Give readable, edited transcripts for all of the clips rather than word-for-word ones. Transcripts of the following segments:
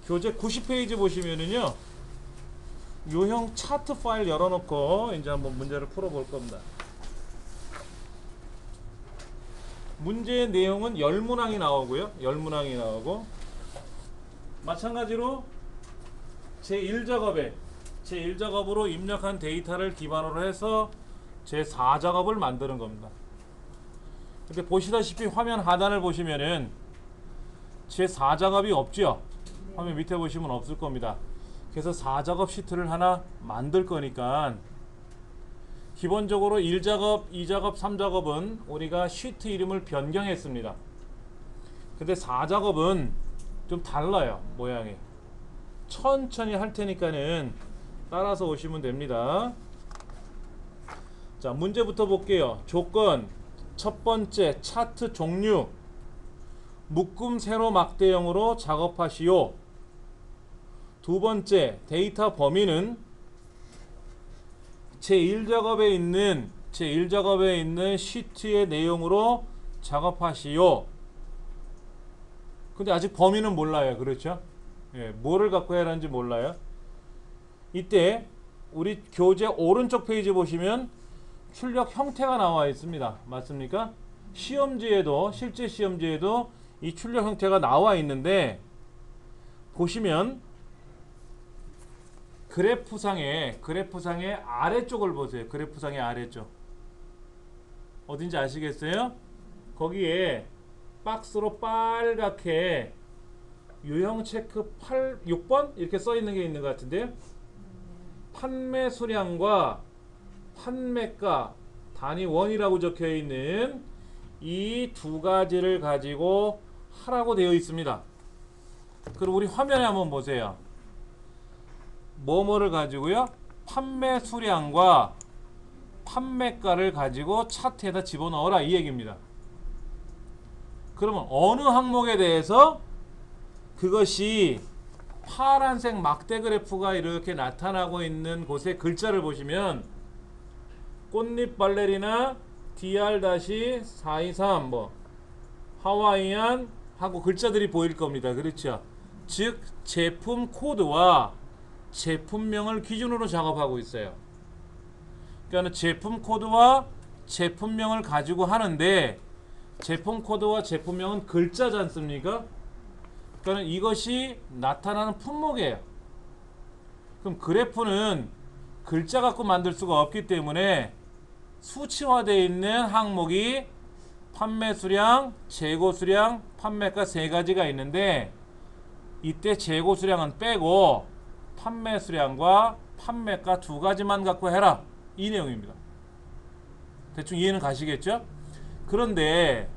교재 90페이지 보시면은요, 유형 차트 파일 열어놓고 이제 한번 문제를 풀어볼 겁니다. 문제의 내용은 열문항이 나오고요. 열문항이 나오고, 마찬가지로 제1작업으로 입력한 데이터를 기반으로 해서 제4작업을 만드는 겁니다. 근데 보시다시피 화면 하단을 보시면은 제4작업이 없죠. 화면 밑에 보시면 없을 겁니다. 그래서 4작업 시트를 하나 만들 거니까 기본적으로 1작업, 2작업, 3작업은 우리가 시트 이름을 변경했습니다. 근데 4작업은 좀 달라요, 모양이. 천천히 할 테니까는 따라서 오시면 됩니다. 자, 문제부터 볼게요. 조건 첫 번째, 차트 종류 묶음 세로 막대형으로 작업하시오. 두 번째, 데이터 범위는 제1작업에 있는 시트의 내용으로 작업하시오. 근데 아직 범위는 몰라요. 그렇죠? 예, 뭐를 갖고 해야 하는지 몰라요. 이때 우리 교재 오른쪽 페이지 보시면 출력 형태가 나와 있습니다. 맞습니까? 시험지에도, 실제 시험지에도 이 출력 형태가 나와 있는데, 보시면 그래프상의 아래쪽을 보세요. 그래프상의 아래쪽 어딘지 아시겠어요? 거기에 박스로 빨갛게 유형 체크 6번 이렇게 써 있는 게 있는 것 같은데요. 판매 수량과 판매가 단위 원이라고 적혀 있는 이 두 가지를 가지고 하라고 되어 있습니다. 그리고 우리 화면에 한번 보세요. 뭐뭐를 가지고요? 판매 수량과 판매가를 가지고 차트에다 집어넣어라, 이 얘기입니다. 그러면 어느 항목에 대해서 그것이 파란색 막대 그래프가 이렇게 나타나고 있는 곳에 글자를 보시면 꽃잎 발레리나 DR-423 뭐 하와이안 하고 글자들이 보일 겁니다. 그렇죠? 즉 제품 코드와 제품명을 기준으로 작업하고 있어요. 그러니까 제품 코드와 제품명을 가지고 하는데, 제품 코드와 제품명은 글자지 않습니까? 그러니까 이것이 나타나는 품목이에요. 그럼 그래프는 글자 갖고 만들 수가 없기 때문에 수치화되어 있는 항목이 판매 수량, 재고 수량, 판매가 세 가지가 있는데, 이때 재고 수량은 빼고 판매 수량과 판매가 두 가지만 갖고 해라, 이 내용입니다. 대충 이해는 가시겠죠? 그런데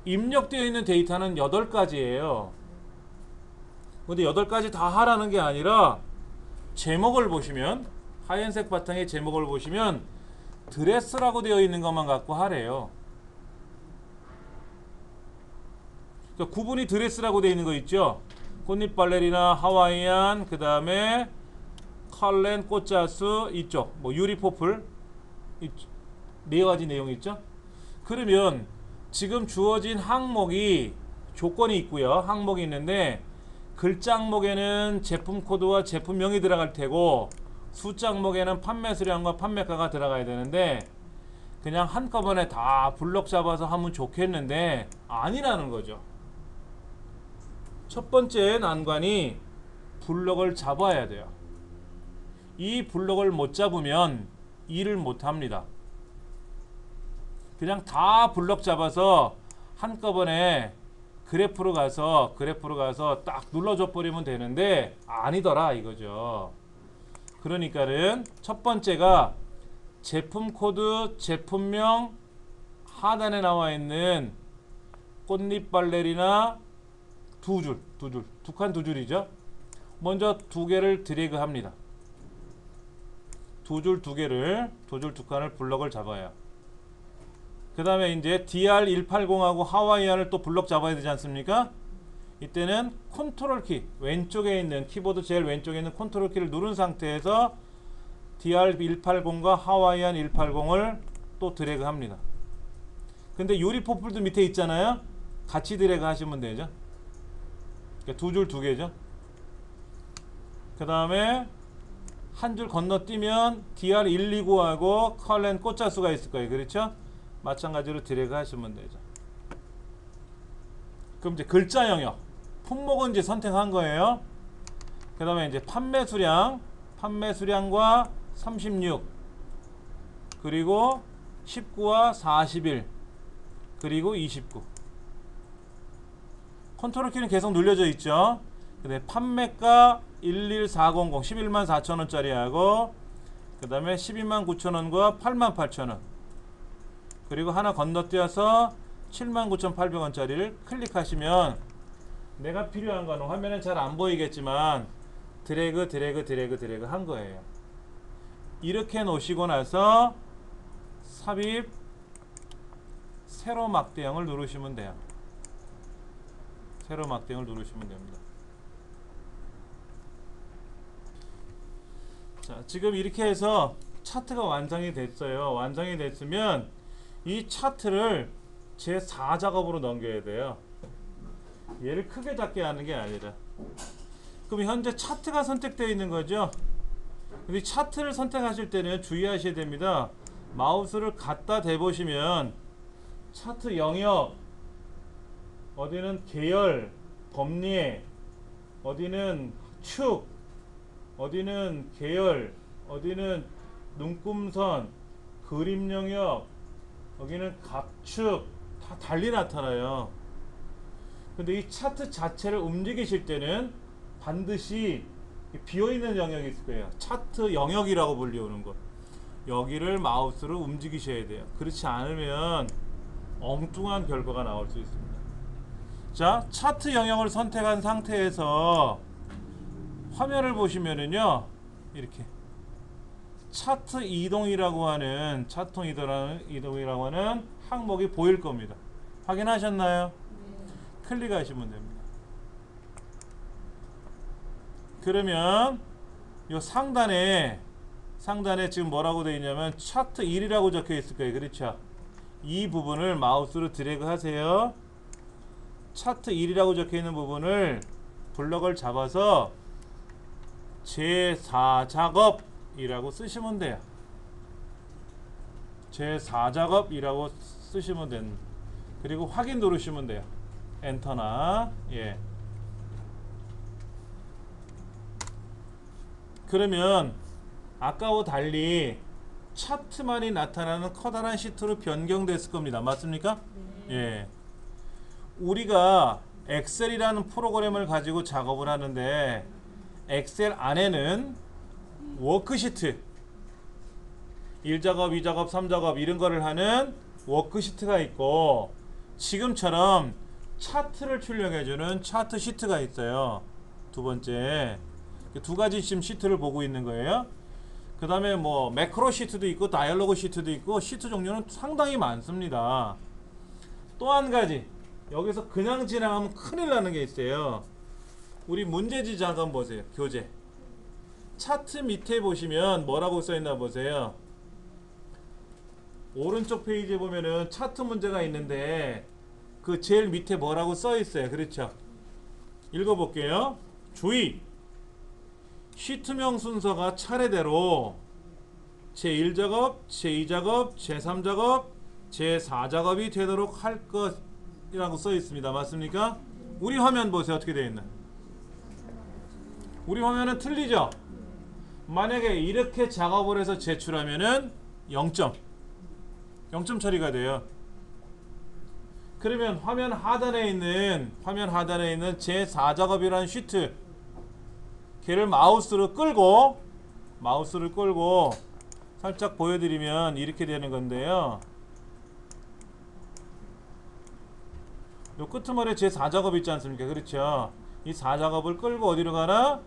입력되어 있는 데이터는 8가지예요. 근데 8가지 다 하라는 게 아니라, 제목을 보시면, 하얀색 바탕의 제목을 보시면 드레스라고 되어 있는 것만 갖고 하래요. 그러니까 구분이 드레스라고 되어 있는 거 있죠? 꽃잎 발레리나, 하와이안, 그 다음에 칼렌, 꽃자수, 이쪽 뭐 유리포플, 네 가지 내용이 있죠. 그러면 지금 주어진 항목이 조건이 있고요. 항목이 있는데, 글자 항목에는 제품 코드와 제품명이 들어갈 테고, 숫자 항목에는 판매 수량과 판매가가 들어가야 되는데, 그냥 한꺼번에 다 블럭 잡아서 하면 좋겠는데 아니라는 거죠. 첫 번째 난관이 블럭을 잡아야 돼요. 이 블럭을 못 잡으면 일을 못 합니다. 그냥 다 블럭 잡아서 한꺼번에 그래프로 가서 딱 눌러줘 버리면 되는데 아니더라, 이거죠. 그러니까는 첫 번째가 제품 코드, 제품명, 하단에 나와 있는 꽃잎 발레리나 두 칸 두 줄이죠. 먼저 두 개를 드래그 합니다. 두 줄 두 칸을 블럭을 잡아요. 그 다음에 이제 DR180하고 하와이안을 또 블럭 잡아야 되지 않습니까? 이때는 컨트롤 키, 왼쪽에 있는 키보드 제일 왼쪽에 있는 컨트롤 키를 누른 상태에서 DR180과 하와이안 180을 또 드래그 합니다. 근데 유리포플도 밑에 있잖아요. 같이 드래그 하시면 되죠. 그러니까 두 줄 두 개죠. 그 다음에 한 줄 건너뛰면 DR129하고 컬렌 꽃자수가 있을 거예요. 그렇죠? 마찬가지로 드래그 하시면 되죠. 그럼 이제 글자 영역, 품목은 이제 선택한 거예요. 그 다음에 이제 판매 수량과 36, 그리고 19와 41, 그리고 29. 컨트롤 키는 계속 눌려져 있죠. 근데 판매가 11400, 11만 4천원짜리 하고, 그 다음에 12만 9천원과 8만 8천원, 그리고 하나 건너뛰어서 79,800원짜리를 클릭하시면 내가 필요한 거는 화면에 잘 안 보이겠지만 드래그 한 거예요. 이렇게 놓으시고 나서 삽입 세로 막대형을 누르시면 돼요. 세로 막대형을 누르시면 됩니다. 자, 지금 이렇게 해서 차트가 완성이 됐어요. 완성이 됐으면 이 차트를 제4작업으로 넘겨야 돼요. 얘를 크게 작게 하는 게 아니라. 그럼 현재 차트가 선택되어 있는 거죠. 근데 차트를 선택하실 때는 주의하셔야 됩니다. 마우스를 갖다 대보시면 차트 영역, 어디는 계열, 범례, 어디는 축, 어디는 계열, 어디는 눈금선, 그림 영역, 여기는 각축, 다 달리 나타나요. 근데 이 차트 자체를 움직이실 때는 반드시 비어있는 영역이 있을 거예요. 차트 영역이라고 불리우는 것. 여기를 마우스로 움직이셔야 돼요. 그렇지 않으면 엉뚱한 결과가 나올 수 있습니다. 자, 차트 영역을 선택한 상태에서 화면을 보시면은요, 이렇게 차트 이동이라고 하는 항목이 보일 겁니다. 확인하셨나요? 네. 클릭하시면 됩니다. 그러면 요 상단에 지금 뭐라고 되어 있냐면 차트 1이라고 적혀 있을 거예요. 그렇죠? 이 부분을 마우스로 드래그 하세요. 차트 1이라고 적혀 있는 부분을 블럭을 잡아서 제4작업이라고 쓰시면 돼요. 제4작업이라고 쓰시면 됩니다. 그리고 확인 누르시면 돼요. 엔터나. 예. 그러면 아까와 달리 차트만이 나타나는 커다란 시트로 변경됐을 겁니다. 맞습니까? 네. 예. 우리가 엑셀이라는 프로그램을 가지고 작업을 하는데 엑셀 안에는 워크시트 1작업, 2작업, 3작업 이런 거를 하는 워크시트가 있고 지금처럼 차트를 출력해주는 차트 시트가 있어요. 두 번째 두 가지 지금 시트를 보고 있는 거예요. 그 다음에 뭐 매크로 시트도 있고 다이얼로그 시트도 있고 시트 종류는 상당히 많습니다. 또 한 가지 여기서 그냥 지나가면 큰일 나는 게 있어요. 우리 문제지 잠깐 보세요. 교재 차트 밑에 보시면 뭐라고 써있나 보세요. 오른쪽 페이지에 보면은 차트 문제가 있는데 그 제일 밑에 뭐라고 써있어요. 그렇죠? 읽어볼게요. 주의! 시트명 순서가 차례대로 제1작업, 제2작업, 제3작업, 제4작업이 되도록 할 것이라고 써있습니다. 맞습니까? 우리 화면 보세요. 어떻게 되어 있나? 우리 화면은 틀리죠? 만약에 이렇게 작업을 해서 제출하면은 0점 처리가 돼요. 그러면 화면 하단에 있는 제4작업이라는 시트 걔를 마우스를 끌고 살짝 보여드리면 이렇게 되는 건데요. 요 끄트머리에 제4작업 있지 않습니까? 그렇죠? 이 4작업을 끌고 어디로 가나?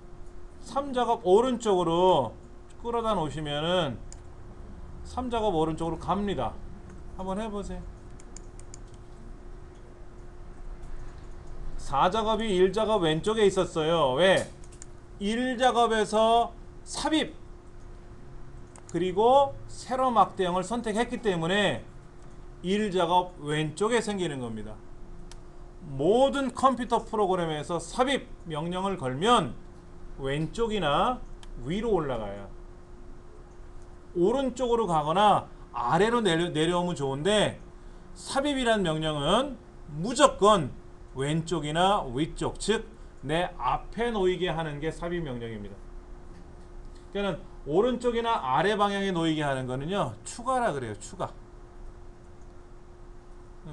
3작업 오른쪽으로 끌어다 놓으시면은 3작업 오른쪽으로 갑니다. 한번 해보세요. 4작업이 1작업 왼쪽에 있었어요. 왜? 1작업에서 삽입 그리고 세로 막대형을 선택했기 때문에 1작업 왼쪽에 생기는 겁니다. 모든 컴퓨터 프로그램에서 삽입 명령을 걸면 왼쪽이나 위로 올라가요. 오른쪽으로 가거나 아래로 내려오면 좋은데 삽입이란 명령은 무조건 왼쪽이나 위쪽, 즉 내 앞에 놓이게 하는 게 삽입 명령입니다. 그러니까 오른쪽이나 아래 방향에 놓이게 하는 거는요, 추가라 그래요. 추가.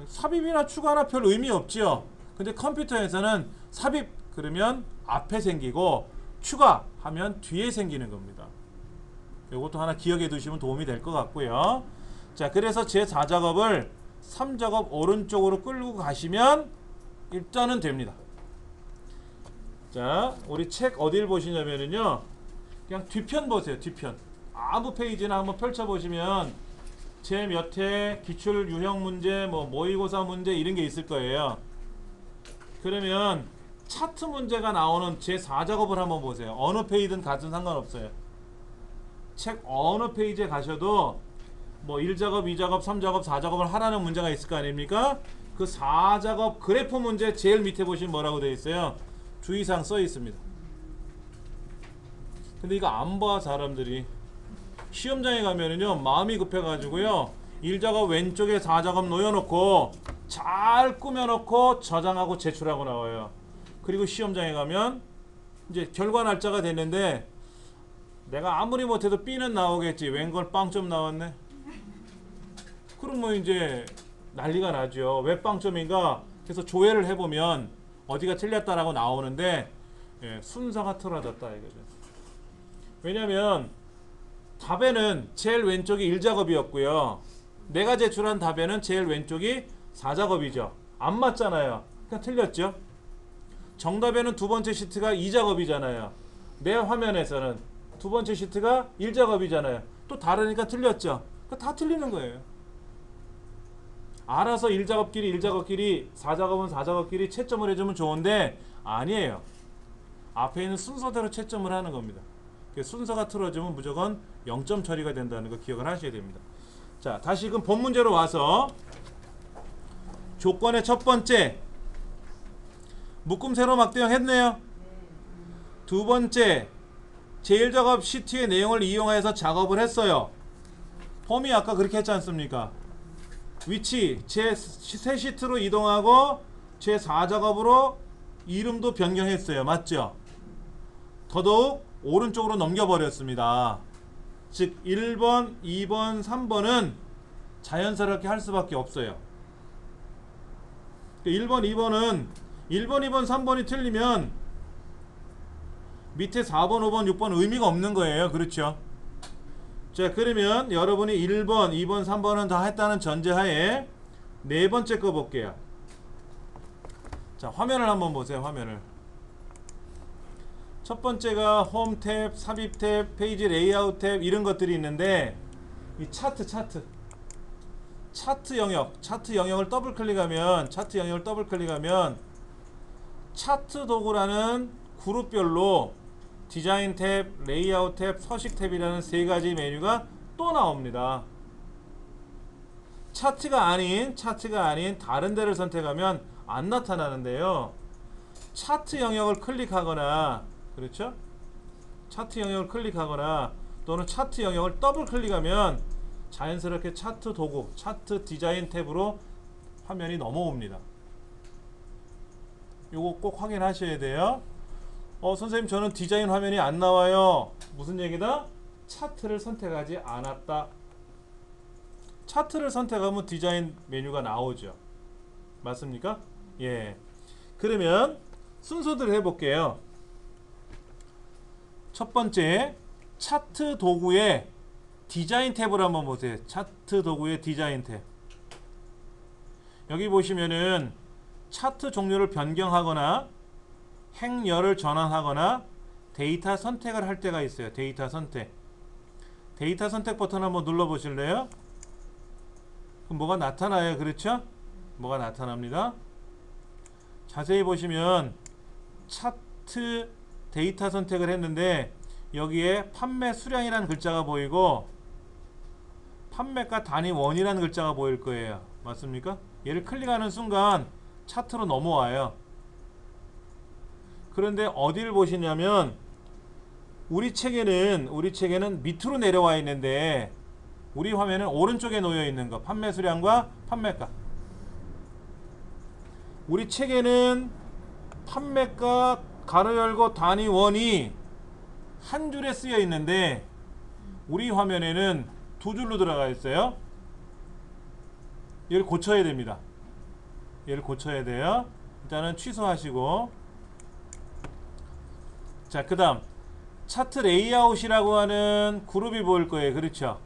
삽입이나 추가나 별 의미 없죠. 근데 컴퓨터에서는 삽입 그러면 앞에 생기고 추가하면 뒤에 생기는 겁니다. 이것도 하나 기억해 두시면 도움이 될 것 같고요. 자, 그래서 제 4작업을 3작업 오른쪽으로 끌고 가시면 일단은 됩니다. 자, 우리 책 어딜 보시냐면요, 그냥 뒤편 보세요. 뒤편 아무 페이지나 한번 펼쳐 보시면 제 몇 회 기출 유형 문제, 뭐 모의고사 문제 이런 게 있을 거예요. 그러면 차트 문제가 나오는 제 4작업을 한번 보세요. 어느 페이지든 가든 상관없어요. 책 어느 페이지에 가셔도 뭐 1작업, 2작업, 3작업, 4작업을 하라는 문제가 있을 거 아닙니까? 그 4작업 그래프 문제 제일 밑에 보시면 뭐라고 되어 있어요? 주의사항 써 있습니다. 근데 이거 안 봐 사람들이. 시험장에 가면은요, 마음이 급해가지고요, 1작업 왼쪽에 4작업 놓여놓고 잘 꾸며놓고 저장하고 제출하고 나와요. 그리고 시험장에 가면 이제 결과 날짜가 됐는데 내가 아무리 못해도 B는 나오겠지, 웬걸 빵점 나왔네. 그럼 뭐 이제 난리가 나죠. 왜 빵점인가? 그래서 조회를 해보면 어디가 틀렸다라고 나오는데, 예, 순서가 틀어졌다 이거죠. 왜냐면 답에는 제일 왼쪽이 1작업이었고요. 내가 제출한 답에는 제일 왼쪽이 4작업이죠. 안 맞잖아요. 그러니까 틀렸죠. 정답에는 두 번째 시트가 2작업이잖아요. 내 화면에서는 두 번째 시트가 1작업이잖아요. 또 다르니까 틀렸죠. 그러니까 다 틀리는 거예요. 알아서 1작업끼리 1작업끼리 4작업은 4작업끼리 채점을 해주면 좋은데 아니에요. 앞에 있는 순서대로 채점을 하는 겁니다. 순서가 틀어지면 무조건 0점 처리가 된다는 거 기억을 하셔야 됩니다. 자, 다시금 본 문제로 와서 조건의 첫 번째, 묶음 세로 막대형 했네요. 두 번째, 제1작업 시트의 내용을 이용해서 작업을 했어요. 폼이 아까 그렇게 했지 않습니까? 위치 제3 시트로 이동하고 제4작업으로 이름도 변경했어요. 맞죠? 더더욱 오른쪽으로 넘겨버렸습니다. 즉 1번, 2번, 3번은 자연스럽게 할 수밖에 없어요. 1번, 2번은 1번, 2번, 3번이 틀리면 밑에 4번, 5번, 6번 의미가 없는 거예요. 그렇죠? 자, 그러면 여러분이 1번, 2번, 3번은 다 했다는 전제하에 네 번째 거 볼게요. 자, 화면을 한번 보세요. 화면을. 첫 번째가 홈 탭, 삽입 탭, 페이지 레이아웃 탭 이런 것들이 있는데, 이 차트 영역을 더블 클릭하면 차트 도구라는 그룹별로 디자인 탭, 레이아웃 탭, 서식 탭이라는 세 가지 메뉴가 또 나옵니다. 차트가 아닌 다른 데를 선택하면 안 나타나는데요. 차트 영역을 클릭하거나, 그렇죠? 차트 영역을 클릭하거나 또는 차트 영역을 더블 클릭하면 자연스럽게 차트 도구, 차트 디자인 탭으로 화면이 넘어옵니다. 요거 꼭 확인하셔야 돼요. 선생님 저는 디자인 화면이 안 나와요. 무슨 얘기다? 차트를 선택하지 않았다. 차트를 선택하면 디자인 메뉴가 나오죠. 맞습니까? 예. 그러면 순서대로 해볼게요. 첫 번째, 차트 도구의 디자인 탭을 한번 보세요. 차트 도구의 디자인 탭. 여기 보시면은 차트 종류를 변경하거나 행렬을 전환하거나 데이터 선택을 할 때가 있어요. 데이터 선택 버튼 한번 눌러 보실래요? 그럼 뭐가 나타나요? 그렇죠? 뭐가 나타납니다. 자세히 보시면 차트 데이터 선택을 했는데 여기에 판매 수량이라는 글자가 보이고 판매가 단위 원이라는 글자가 보일 거예요. 맞습니까? 얘를 클릭하는 순간 차트로 넘어와요. 그런데 어디를 보시냐면 우리 책에는 밑으로 내려와 있는데 우리 화면은 오른쪽에 놓여 있는 거, 판매 수량과 판매가. 우리 책에는 판매가 가로 열고 단위 원이 한 줄에 쓰여 있는데 우리 화면에는 두 줄로 들어가 있어요. 얘를 고쳐야 됩니다. 얘를 고쳐야 돼요. 일단은 취소하시고, 자, 그 다음 차트 레이아웃이라고 하는 그룹이 보일 거예요. 그렇죠?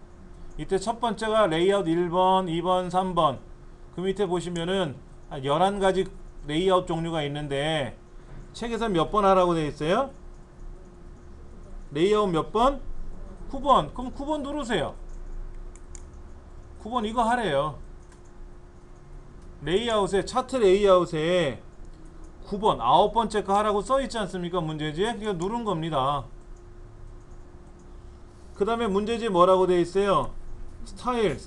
이때 첫 번째가 레이아웃 1번, 2번, 3번. 그 밑에 보시면은 한 11가지 레이아웃 종류가 있는데 책에서 몇 번 하라고 되어 있어요? 레이아웃 몇 번? 9번. 그럼 9번 누르세요. 9번 이거 하래요. 레이아웃에, 차트 레이아웃에 9번 9번째 거 하라고 써있지 않습니까? 문제지에. 그러니까 누른 겁니다. 그 다음에 문제지에 뭐라고 되어 있어요? 스타일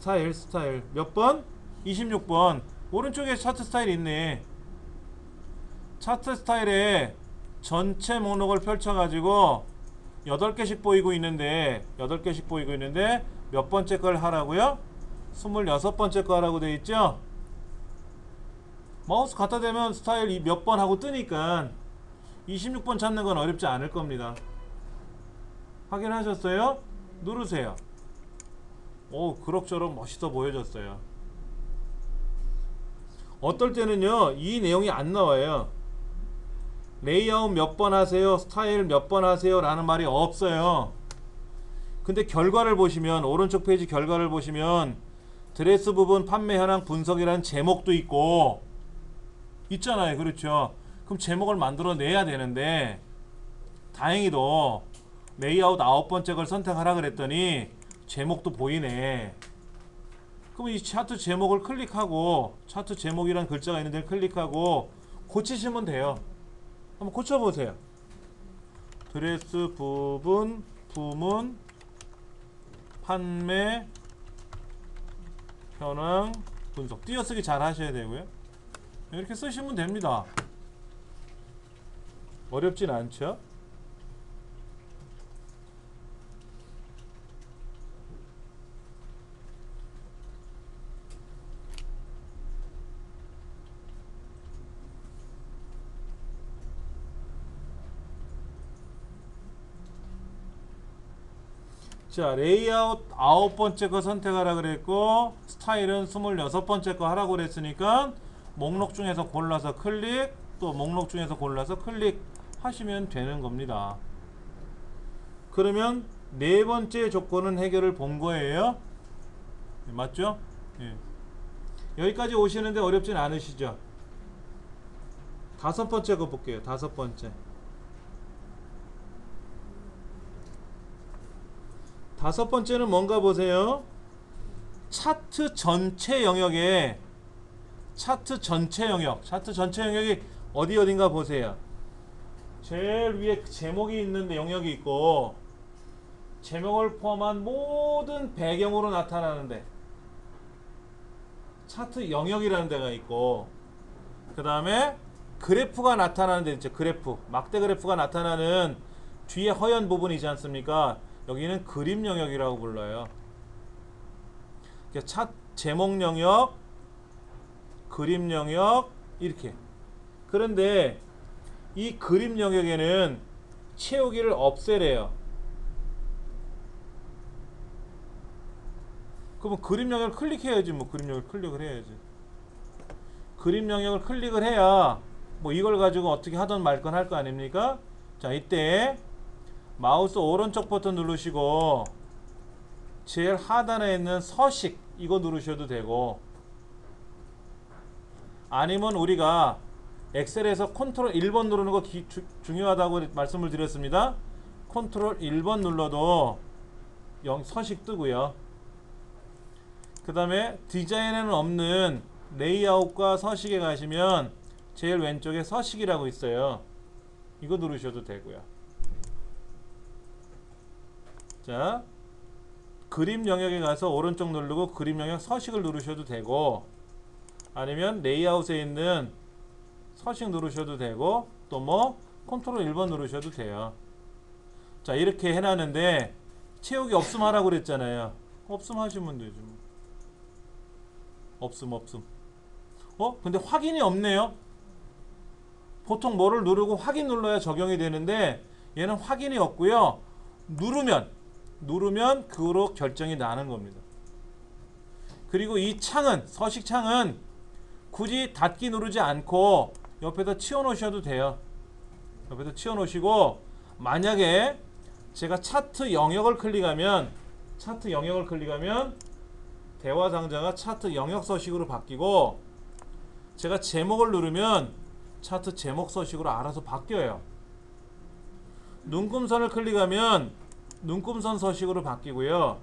몇 번? 26번. 오른쪽에 차트 스타일 있네. 차트 스타일에 전체 목록을 펼쳐가지고 8개씩 보이고 있는데 몇 번째 걸 하라고요? 26번째 거 하라고 되어 있죠? 마우스 갖다 대면 스타일 몇 번 하고 뜨니까 26번 찾는 건 어렵지 않을 겁니다. 확인하셨어요? 누르세요. 오, 그럭저럭 멋있어 보여졌어요. 어떨 때는요, 이 내용이 안 나와요. 레이아웃 몇 번 하세요, 스타일 몇 번 하세요 라는 말이 없어요. 근데 결과를 보시면, 오른쪽 페이지 결과를 보시면 드레스 부분 판매 현황 분석이라는 제목도 있고 있잖아요. 그렇죠? 그럼 제목을 만들어 내야 되는데 다행히도 레이아웃 9번째 걸 선택하라 그랬더니 제목도 보이네. 그럼 이 차트 제목을 클릭하고, 차트 제목이란 글자가 있는 데를 클릭하고 고치시면 돼요. 한번 고쳐보세요. 드레스 부분 판매 현황 분석. 띄어쓰기 잘 하셔야 되고요. 이렇게 쓰시면 됩니다. 어렵진 않죠? 자, 레이아웃 9번째 거 선택하라 그랬고, 스타일은 26번째 거 하라고 그랬으니까 목록 중에서 골라서 클릭, 또 목록 중에서 골라서 클릭 하시면 되는 겁니다. 그러면 네 번째 조건은 해결을 본 거예요. 맞죠? 예. 여기까지 오시는데 어렵진 않으시죠? 다섯 번째 거 볼게요. 다섯 번째. 다섯 번째는 뭔가 보세요. 차트 전체 영역에, 차트 전체 영역이 어딘가 보세요. 제일 위에 제목이 있는 영역이 있고, 제목을 포함한 모든 배경으로 나타나는데 차트 영역이라는 데가 있고, 그 다음에 그래프가 나타나는 데 있죠. 그래프, 막대 그래프가 나타나는 뒤에 허연 부분이지 않습니까? 여기는 그림 영역이라고 불러요. 차 제목 영역, 그림 영역, 이렇게. 그런데 이 그림 영역에는 채우기를 없애래요. 그러면 그림 영역을 클릭해야지. 뭐 그림 영역을 클릭을 해야지. 그림 영역을 클릭을 해야 뭐 이걸 가지고 어떻게 하든 말건 할 거 아닙니까? 자, 이때 마우스 오른쪽 버튼 누르시고 제일 하단에 있는 서식 이거 누르셔도 되고, 아니면 우리가 엑셀에서 컨트롤 1번 누르는 거 중요하다고 말씀을 드렸습니다. 컨트롤 1번 눌러도 서식 뜨고요. 그 다음에 디자인에는 없는 레이아웃과 서식에 가시면 제일 왼쪽에 서식이라고 있어요. 이거 누르셔도 되고요. 자, 그림 영역에 가서 오른쪽 누르고 그림 영역 서식을 누르셔도 되고, 아니면 레이아웃에 있는 서식 누르셔도 되고, 또 뭐 컨트롤 1번 누르셔도 돼요. 자, 이렇게 해놨는데 채우기 없음 하라고 그랬잖아요. 없음 하시면 되죠. 없음. 근데 확인이 없네요. 보통 뭐를 누르고 확인 눌러야 적용이 되는데 얘는 확인이 없고요. 누르면 그로 결정이 나는 겁니다. 그리고 이 창은, 서식 창은 굳이 닫기 누르지 않고 옆에다 치워 놓으셔도 돼요. 옆에다 치워 놓으시고, 만약에 제가 차트 영역을 클릭하면 대화 상자가 차트 영역 서식으로 바뀌고, 제가 제목을 누르면 차트 제목 서식으로 알아서 바뀌어요. 눈금선을 클릭하면 눈금선 서식으로 바뀌고요.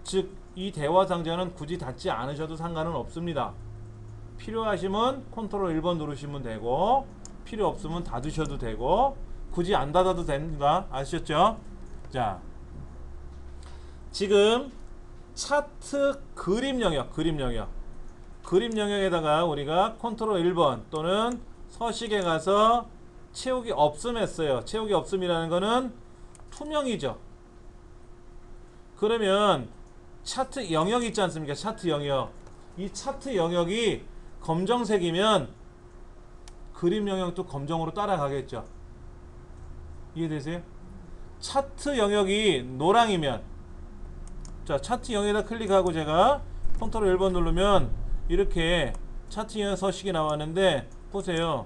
즉, 이 대화 상자는 굳이 닫지 않으셔도 상관은 없습니다. 필요하시면 컨트롤 1번 누르시면 되고, 필요 없으면 닫으셔도 되고, 굳이 안 닫아도 됩니다. 아시겠죠? 자, 지금 차트 그림 영역에다가 우리가 컨트롤 1번 또는 서식에 가서 채우기 없음 했어요. 채우기 없음이라는 거는 투명이죠. 그러면 차트 영역 있지 않습니까? 차트 영역. 이 차트 영역이 검정색이면 그림 영역도 검정으로 따라가겠죠. 이해되세요? 차트 영역이 노랑이면, 자, 차트 영역에다 클릭하고 제가 컨트롤 1번 누르면 이렇게 차트 영역 서식이 나왔는데, 보세요.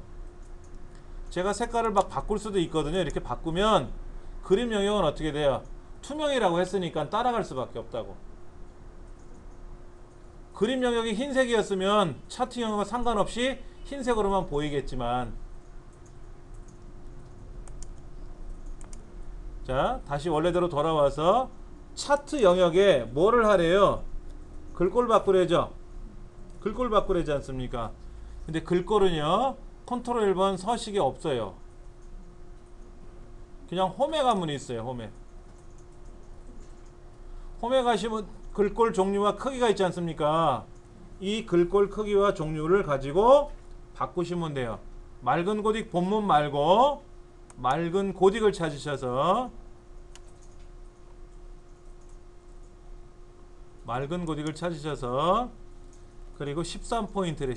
제가 색깔을 막 바꿀 수도 있거든요. 이렇게 바꾸면 그림 영역은 어떻게 돼요? 투명이라고 했으니까 따라갈 수밖에 없다고. 그림 영역이 흰색이었으면 차트 영역과 상관없이 흰색으로만 보이겠지만, 자, 다시 원래대로 돌아와서 차트 영역에 뭐를 하래요? 글꼴 바꾸래죠. 글꼴 바꾸래지 않습니까? 근데 글꼴은요, 컨트롤 1번 서식이 없어요. 그냥 홈에 가면 있어요. 홈에 가시면 글꼴 종류와 크기가 있지 않습니까? 이 글꼴 크기와 종류를 가지고 바꾸시면 돼요. 맑은 고딕 본문 말고 맑은 고딕을 찾으셔서, 그리고 13포인트래.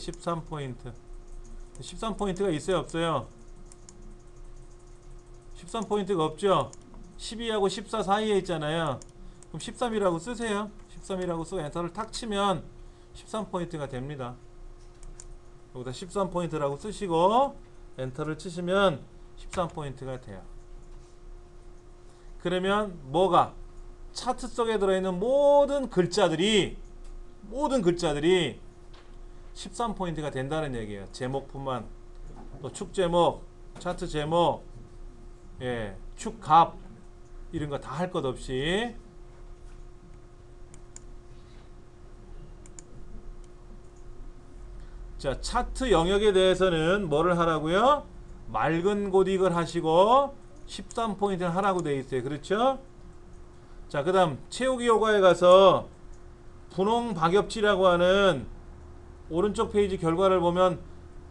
13포인트가 있어요, 없어요? 13포인트가 없죠? 12하고 14 사이에 있잖아요. 그럼 13이라고 쓰세요. 13이라고 쓰고 엔터를 탁 치면 13포인트가 됩니다. 여기다 13포인트라고 쓰시고 엔터를 치시면 13포인트가 돼요. 그러면 뭐가? 차트 속에 들어있는 모든 글자들이 13포인트가 된다는 얘기예요. 제목뿐만, 또 축 제목, 차트 제목, 축 값, 이런 거 다 할 것 없이. 자, 차트 영역에 대해서는 뭐를 하라고요? 맑은 고딕을 하시고 13포인트를 하라고 되어 있어요. 그렇죠? 자, 그 다음 채우기 효과에 가서 분홍 박엽지라고 하는, 오른쪽 페이지 결과를 보면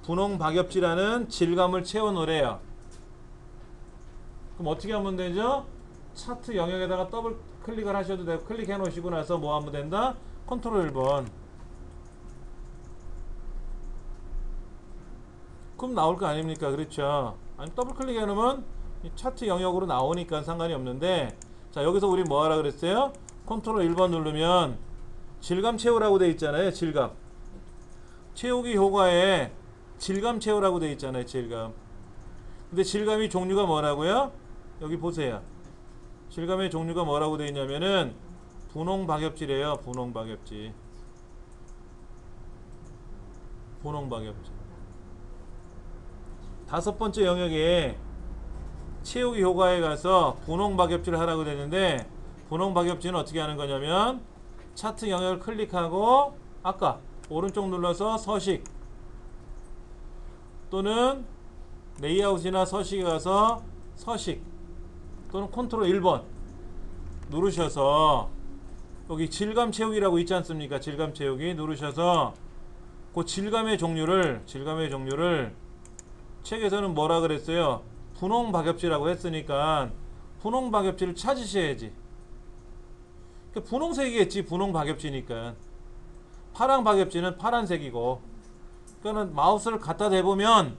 분홍 박엽지라는 질감을 채워 놓으래요. 그럼 어떻게 하면 되죠? 차트 영역에다가 더블 클릭을 하셔도 되고, 클릭해 놓으시고 나서 뭐 하면 된다? 컨트롤 1번. 그럼 나올 거 아닙니까? 그렇죠? 아니, 더블 클릭해 놓으면 이 차트 영역으로 나오니까 상관이 없는데, 자, 여기서 우리 뭐 하라 그랬어요? 컨트롤 1번 누르면 질감 채우라고 돼 있잖아요. 질감. 채우기 효과에 질감 채우라고 돼 있잖아요. 질감. 근데 질감이 종류가 뭐라고요? 여기 보세요. 질감의 종류가 뭐라고 돼 있냐면은 분홍 박엽지래요. 분홍 박엽지. 다섯 번째 영역에 채우기 효과에 가서 분홍 박엽지를 하라고 되는데, 분홍 박엽지는 어떻게 하는 거냐면 차트 영역을 클릭하고 아까 오른쪽 눌러서 서식 또는 레이아웃이나 서식에 가서 서식 또는 컨트롤 1번 누르셔서 여기 질감 채우기라고 있지 않습니까? 질감 채우기 누르셔서 그 질감의 종류를 책에서는 뭐라 그랬어요? 분홍 박엽지라고 했으니까 분홍 박엽지를 찾으셔야지. 분홍색이겠지. 분홍 박엽지니까. 파랑 박엽지는 파란색이고. 그러니까 마우스를 갖다 대보면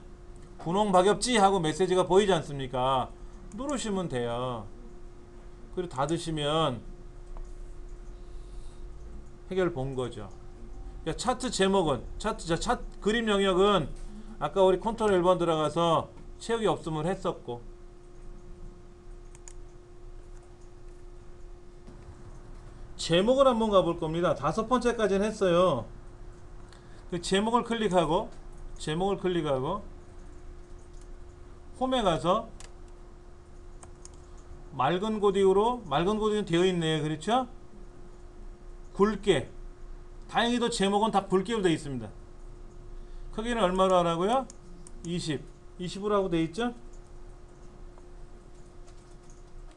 분홍 박엽지 하고 메시지가 보이지 않습니까? 누르시면 돼요. 그리고 닫으시면 해결 본 거죠. 그러니까 차트 제목은 차트 그림 영역은 아까 우리 컨트롤 1번 들어가서 채우기 없음을 했었고, 제목을 한번 가볼 겁니다. 5번째까지는 했어요. 그 제목을 클릭하고 홈에 가서 맑은 고딕은 되어 있네요. 그렇죠? 굵게. 다행히도 제목은 다 굵게로 되어 있습니다. 크기는 얼마로 하라고요? 20으로 하고 되어 있죠?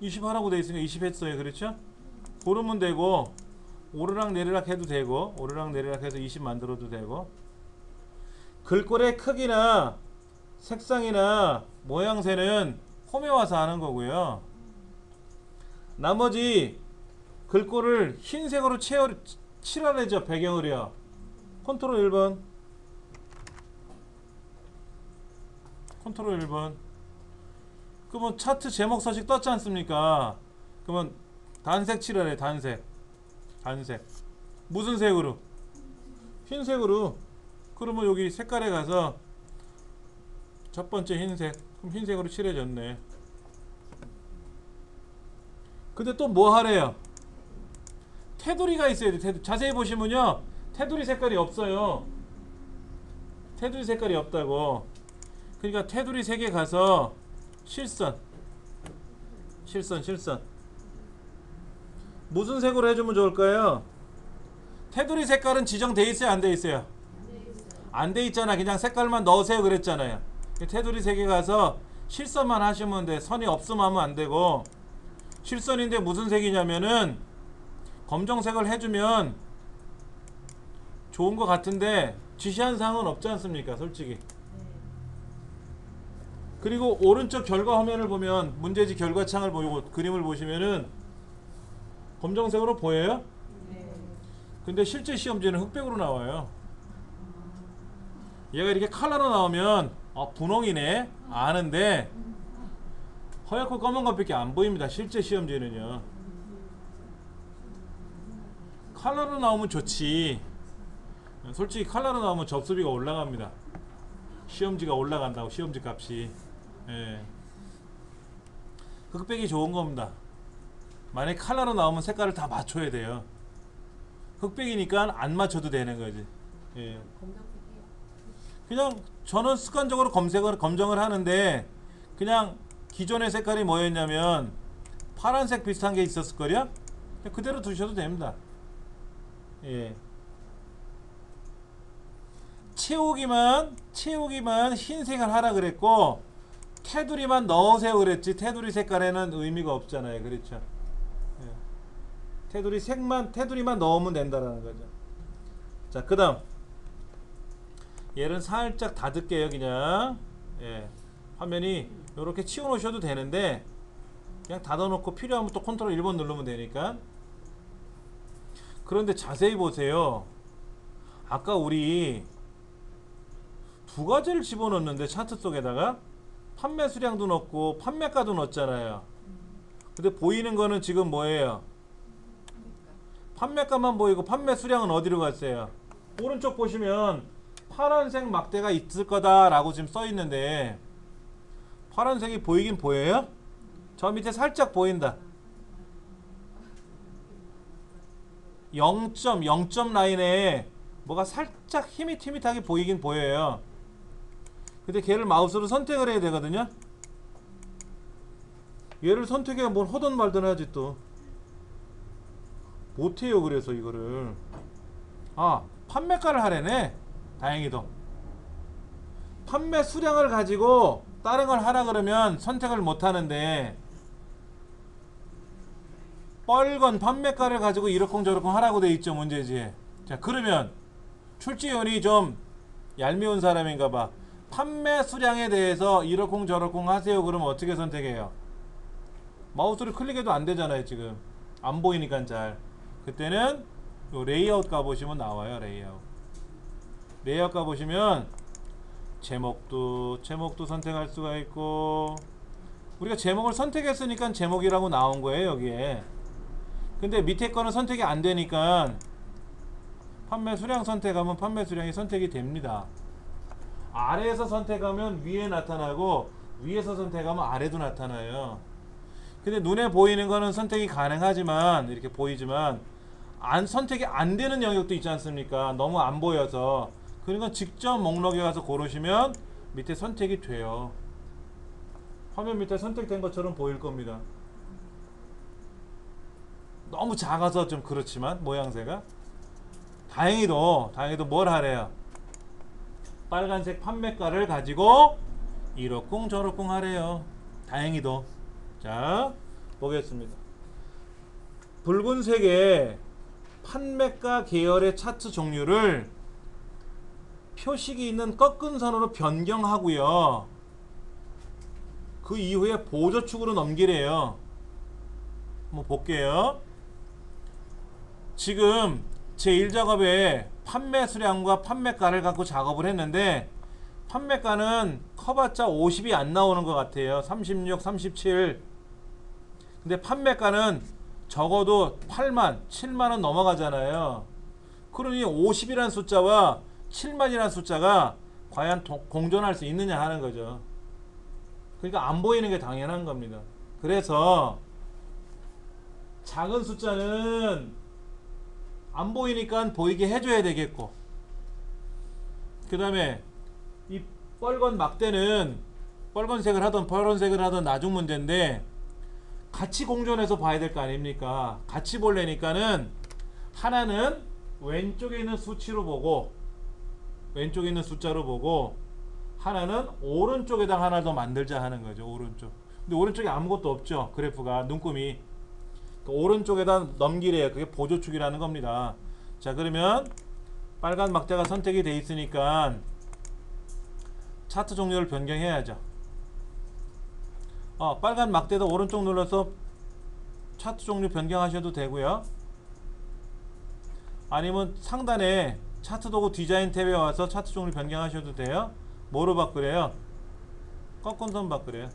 20 하라고 되어 있으니까 20 했어요. 그렇죠? 고르면 되고, 오르락 내리락 해도 되고, 오르락 내리락 해서 20 만들어도 되고, 글꼴의 크기나 색상이나 모양새는 홈에 와서 하는 거고요. 나머지 글꼴을 흰색으로 칠하래죠. 배경을요. 컨트롤 1번. 그러면 차트 제목 서식 떴지 않습니까? 그러면 단색 칠하래. 단색. 무슨 색으로? 흰색으로. 그러면 여기 색깔에 가서 첫 번째 흰색. 그럼 흰색으로 칠해졌네. 근데 또 뭐 하래요? 테두리가 있어야 돼. 자세히 보시면요, 테두리 색깔이 없어요. 테두리 색깔이 없다고. 그러니까 테두리 색에 가서 실선. 무슨 색으로 해주면 좋을까요? 테두리 색깔은 지정돼 있어요, 안 돼 있어요? 안 돼 있잖아. 그냥 색깔만 넣으세요 그랬잖아요. 테두리 색에 가서 실선만 하시면 돼. 선이 없으면 하면 안 되고, 실선인데 무슨 색이냐면은 검정색을 해주면 좋은 것 같은데 지시한 사항은 없지 않습니까? 솔직히. 그리고 오른쪽 결과 화면을 보면, 문제지 결과창을 보고 그림을 보시면은 검정색으로 보여요? 근데 실제 시험지는 흑백으로 나와요. 얘가 이렇게 컬러로 나오면 분홍이네 아는데, 허옇고 검은 것밖에 안 보입니다. 실제 시험지는요. 컬러로 나오면 좋지. 솔직히 컬러로 나오면 접수비가 올라갑니다. 시험지가 올라간다고. 시험지 값이. 예. 흑백이 좋은 겁니다. 만약에 컬러로 나오면 색깔을 다 맞춰야 돼요. 흑백이니까 안 맞춰도 되는 거지. 예. 그냥 저는 습관적으로 검정을 하는데, 그냥 기존의 색깔이 뭐였냐면 파란색 비슷한 게 있었을 거요. 그대로 두셔도 됩니다. 예. 채우기만 흰색을 하라 그랬고, 테두리만 넣으세요 그랬지, 테두리 색깔에는 의미가 없잖아요. 그렇죠? 예. 테두리만 넣으면 된다라는 거죠. 자, 그 다음 얘는 살짝 닫을게요. 그냥. 예. 화면이 이렇게 치워 놓으셔도 되는데, 그냥 닫아 놓고 필요하면 또 컨트롤 1번 누르면 되니까. 그런데 자세히 보세요. 아까 우리 두 가지를 집어넣는데, 차트 속에다가 판매 수량도 넣고 판매가도 넣었잖아요. 근데 보이는 거는 지금 뭐예요? 판매가만 보이고 판매 수량은 어디로 갔어요? 오른쪽 보시면 파란색 막대가 있을 거다 라고 지금 써 있는데, 파란색이 보이긴 보여요? 저 밑에 살짝 보인다. 0점 라인에 뭐가 살짝 희밋희밋하게 보이긴 보여요. 근데 걔를 마우스로 선택을 해야 되거든요. 얘를 선택해 뭘 하든 말든 하지 또 못해요. 그래서 이거를 판매가를 하래네. 다행히도 판매 수량을 가지고 다른 걸 하라 그러면 선택을 못 하는데, 뻘건 판매가를 가지고 이러쿵저러쿵 하라고 돼 있죠, 문제지에. 자, 그러면 출제원이 좀 얄미운 사람인가 봐. 판매 수량에 대해서 이러쿵저러쿵 하세요. 그러면 어떻게 선택해요? 마우스를 클릭해도 안 되잖아요. 지금 안 보이니까 잘. 그때는 요 레이아웃 가보시면 나와요. 레이아웃 가보시면 제목도 선택할 수가 있고, 우리가 제목을 선택했으니까 제목이라고 나온 거예요 여기에. 근데 밑에 거는 선택이 안 되니까 판매 수량 선택하면 판매 수량이 선택이 됩니다. 아래에서 선택하면 위에 나타나고 위에서 선택하면 아래도 나타나요. 근데 눈에 보이는 거는 선택이 가능하지만, 이렇게 보이지만 선택이 안 되는 영역도 있지 않습니까? 너무 안 보여서. 그러니까 직접 목록에 가서 고르시면 밑에 선택이 돼요. 화면 밑에 선택된 것처럼 보일 겁니다. 너무 작아서 좀 그렇지만 모양새가. 다행히도 뭘 하래요? 빨간색 판매가를 가지고 이러쿵 저러쿵 하래요. 다행히도. 자, 보겠습니다. 붉은색의 판매가 계열의 차트 종류를 표식이 있는 꺾은 선으로 변경하고요. 그 이후에 보조축으로 넘기래요. 한번 볼게요. 지금 제1작업에 판매 수량과 판매가를 갖고 작업을 했는데, 판매가는 커봤자 50이 안 나오는 것 같아요. 36, 37. 근데 판매가는 적어도 8만, 7만원 넘어가잖아요. 그러니 50이라는 숫자와 7만이라는 숫자가 과연 공존할 수 있느냐 하는 거죠. 그러니까 안 보이는 게 당연한 겁니다. 그래서 작은 숫자는 안 보이니까 보이게 해줘야 되겠고, 그 다음에 이 빨간 막대는 빨간색을 하던 파란색을 하던 나중 문제인데 같이 공존해서 봐야 될 거 아닙니까? 같이 보려니까는 하나는 왼쪽에 있는 수치로 보고, 왼쪽에 있는 숫자로 보고, 하나는 오른쪽에다 하나 더 만들자 하는 거죠. 오른쪽. 근데 오른쪽에 아무것도 없죠. 그래프가 눈금이. 오른쪽에다 넘기래요. 그게 보조축이라는 겁니다. 자, 그러면 빨간 막대가 선택이 돼 있으니까 차트 종류를 변경해야죠. 빨간 막대도 오른쪽 눌러서 차트 종류 변경하셔도 되고요. 아니면 상단에 차트 도구 디자인 탭에 와서 차트 종류 변경하셔도 돼요. 뭐로 바꾸래요? 꺾은 선 바꾸래요.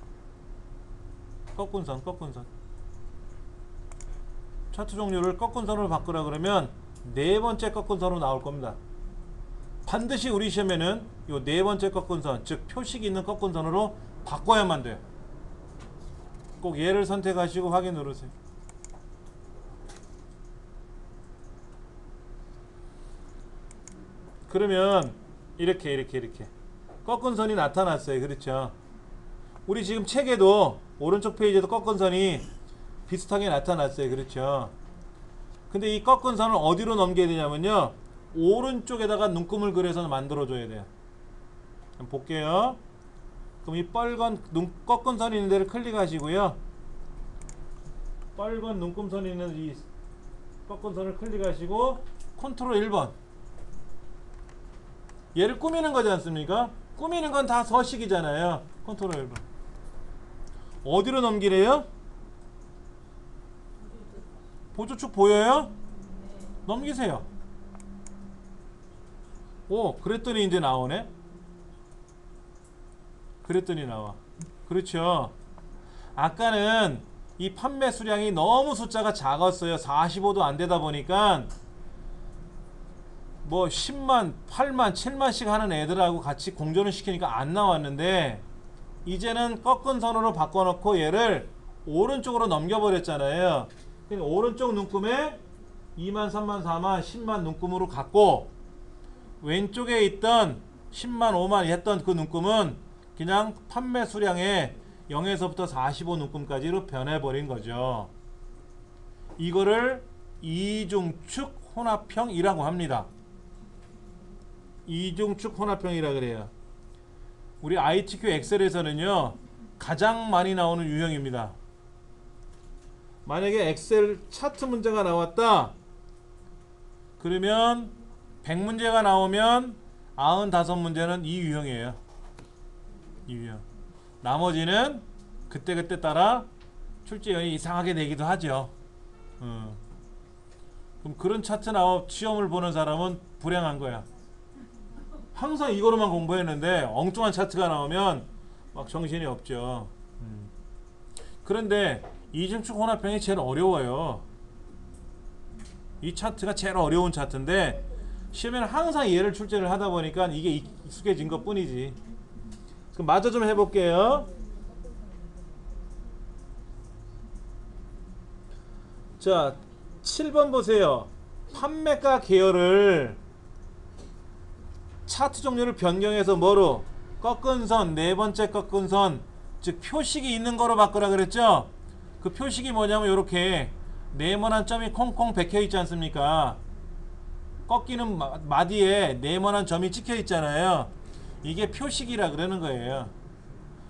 꺾은 선. 차트 종류를 꺾은 선으로 바꾸라 그러면 네 번째 꺾은 선으로 나올 겁니다. 반드시 우리 시험에는 요 네 번째 꺾은 선, 즉 표식이 있는 꺾은 선으로 바꿔야만 돼요. 꼭 얘를 선택하시고 확인 누르세요. 그러면 이렇게 꺾은 선이 나타났어요. 그렇죠? 우리 지금 책에도 오른쪽 페이지에도 꺾은 선이 비슷하게 나타났어요. 그렇죠? 근데 이 꺾은 선을 어디로 넘겨야 되냐면요, 오른쪽에다가 눈금을 그려서 만들어 줘야 돼요. 한번 볼게요. 그럼 이 빨간 꺾은 선이 있는 데를 클릭하시고요, 빨간 눈금선이 있는 이 꺾은 선을 클릭하시고 컨트롤 1번. 얘를 꾸미는 거지 않습니까? 꾸미는 건 다 서식이잖아요. 컨트롤 1번. 어디로 넘기래요? 보조축 보여요? 넘기세요. 오, 그랬더니 이제 나오네. 그랬더니 나와. 그렇죠. 아까는 이 판매 수량이 너무 숫자가 작았어요. 45도 안 되다 보니까 뭐 10만, 8만, 7만씩 하는 애들하고 같이 공존을 시키니까 안 나왔는데, 이제는 꺾은 선으로 바꿔놓고 얘를 오른쪽으로 넘겨버렸잖아요. 그러니까 오른쪽 눈금에 2만, 3만, 4만, 10만 눈금으로 갖고, 왼쪽에 있던 10만, 5만 했던 그 눈금은 그냥 판매 수량의 0에서부터 45 눈금까지로 변해버린 거죠. 이거를 이중축 혼합형이라고 합니다. 이중축 혼합형이라 그래요. 우리 ITQ 엑셀에서는요 가장 많이 나오는 유형입니다. 만약에 엑셀 차트 문제가 나왔다 그러면 100문제가 나오면 95문제는 이 유형이에요. 이 유형. 나머지는 그때그때 따라 출제위원이 이상하게 내기도 하죠. 그럼 그런 차트 나와 시험을 보는 사람은 불행한 거야. 항상 이거로만 공부했는데 엉뚱한 차트가 나오면 막 정신이 없죠. 그런데 이중축 혼합형이 제일 어려워요. 이 차트가 제일 어려운 차트인데 시험에는 항상 얘를 출제를 하다 보니까 이게 익숙해진 것 뿐이지. 그럼 마저 좀 해볼게요. 자, 7번 보세요. 판매가 계열을 차트 종류를 변경해서 뭐로? 꺾은 선, 네 번째 꺾은 선, 즉 표식이 있는 거로 바꾸라 그랬죠? 그 표식이 뭐냐면 이렇게 네모난 점이 콩콩 박혀 있지 않습니까? 꺾이는 마디에 네모난 점이 찍혀 있잖아요. 이게 표식이라 그러는 거예요.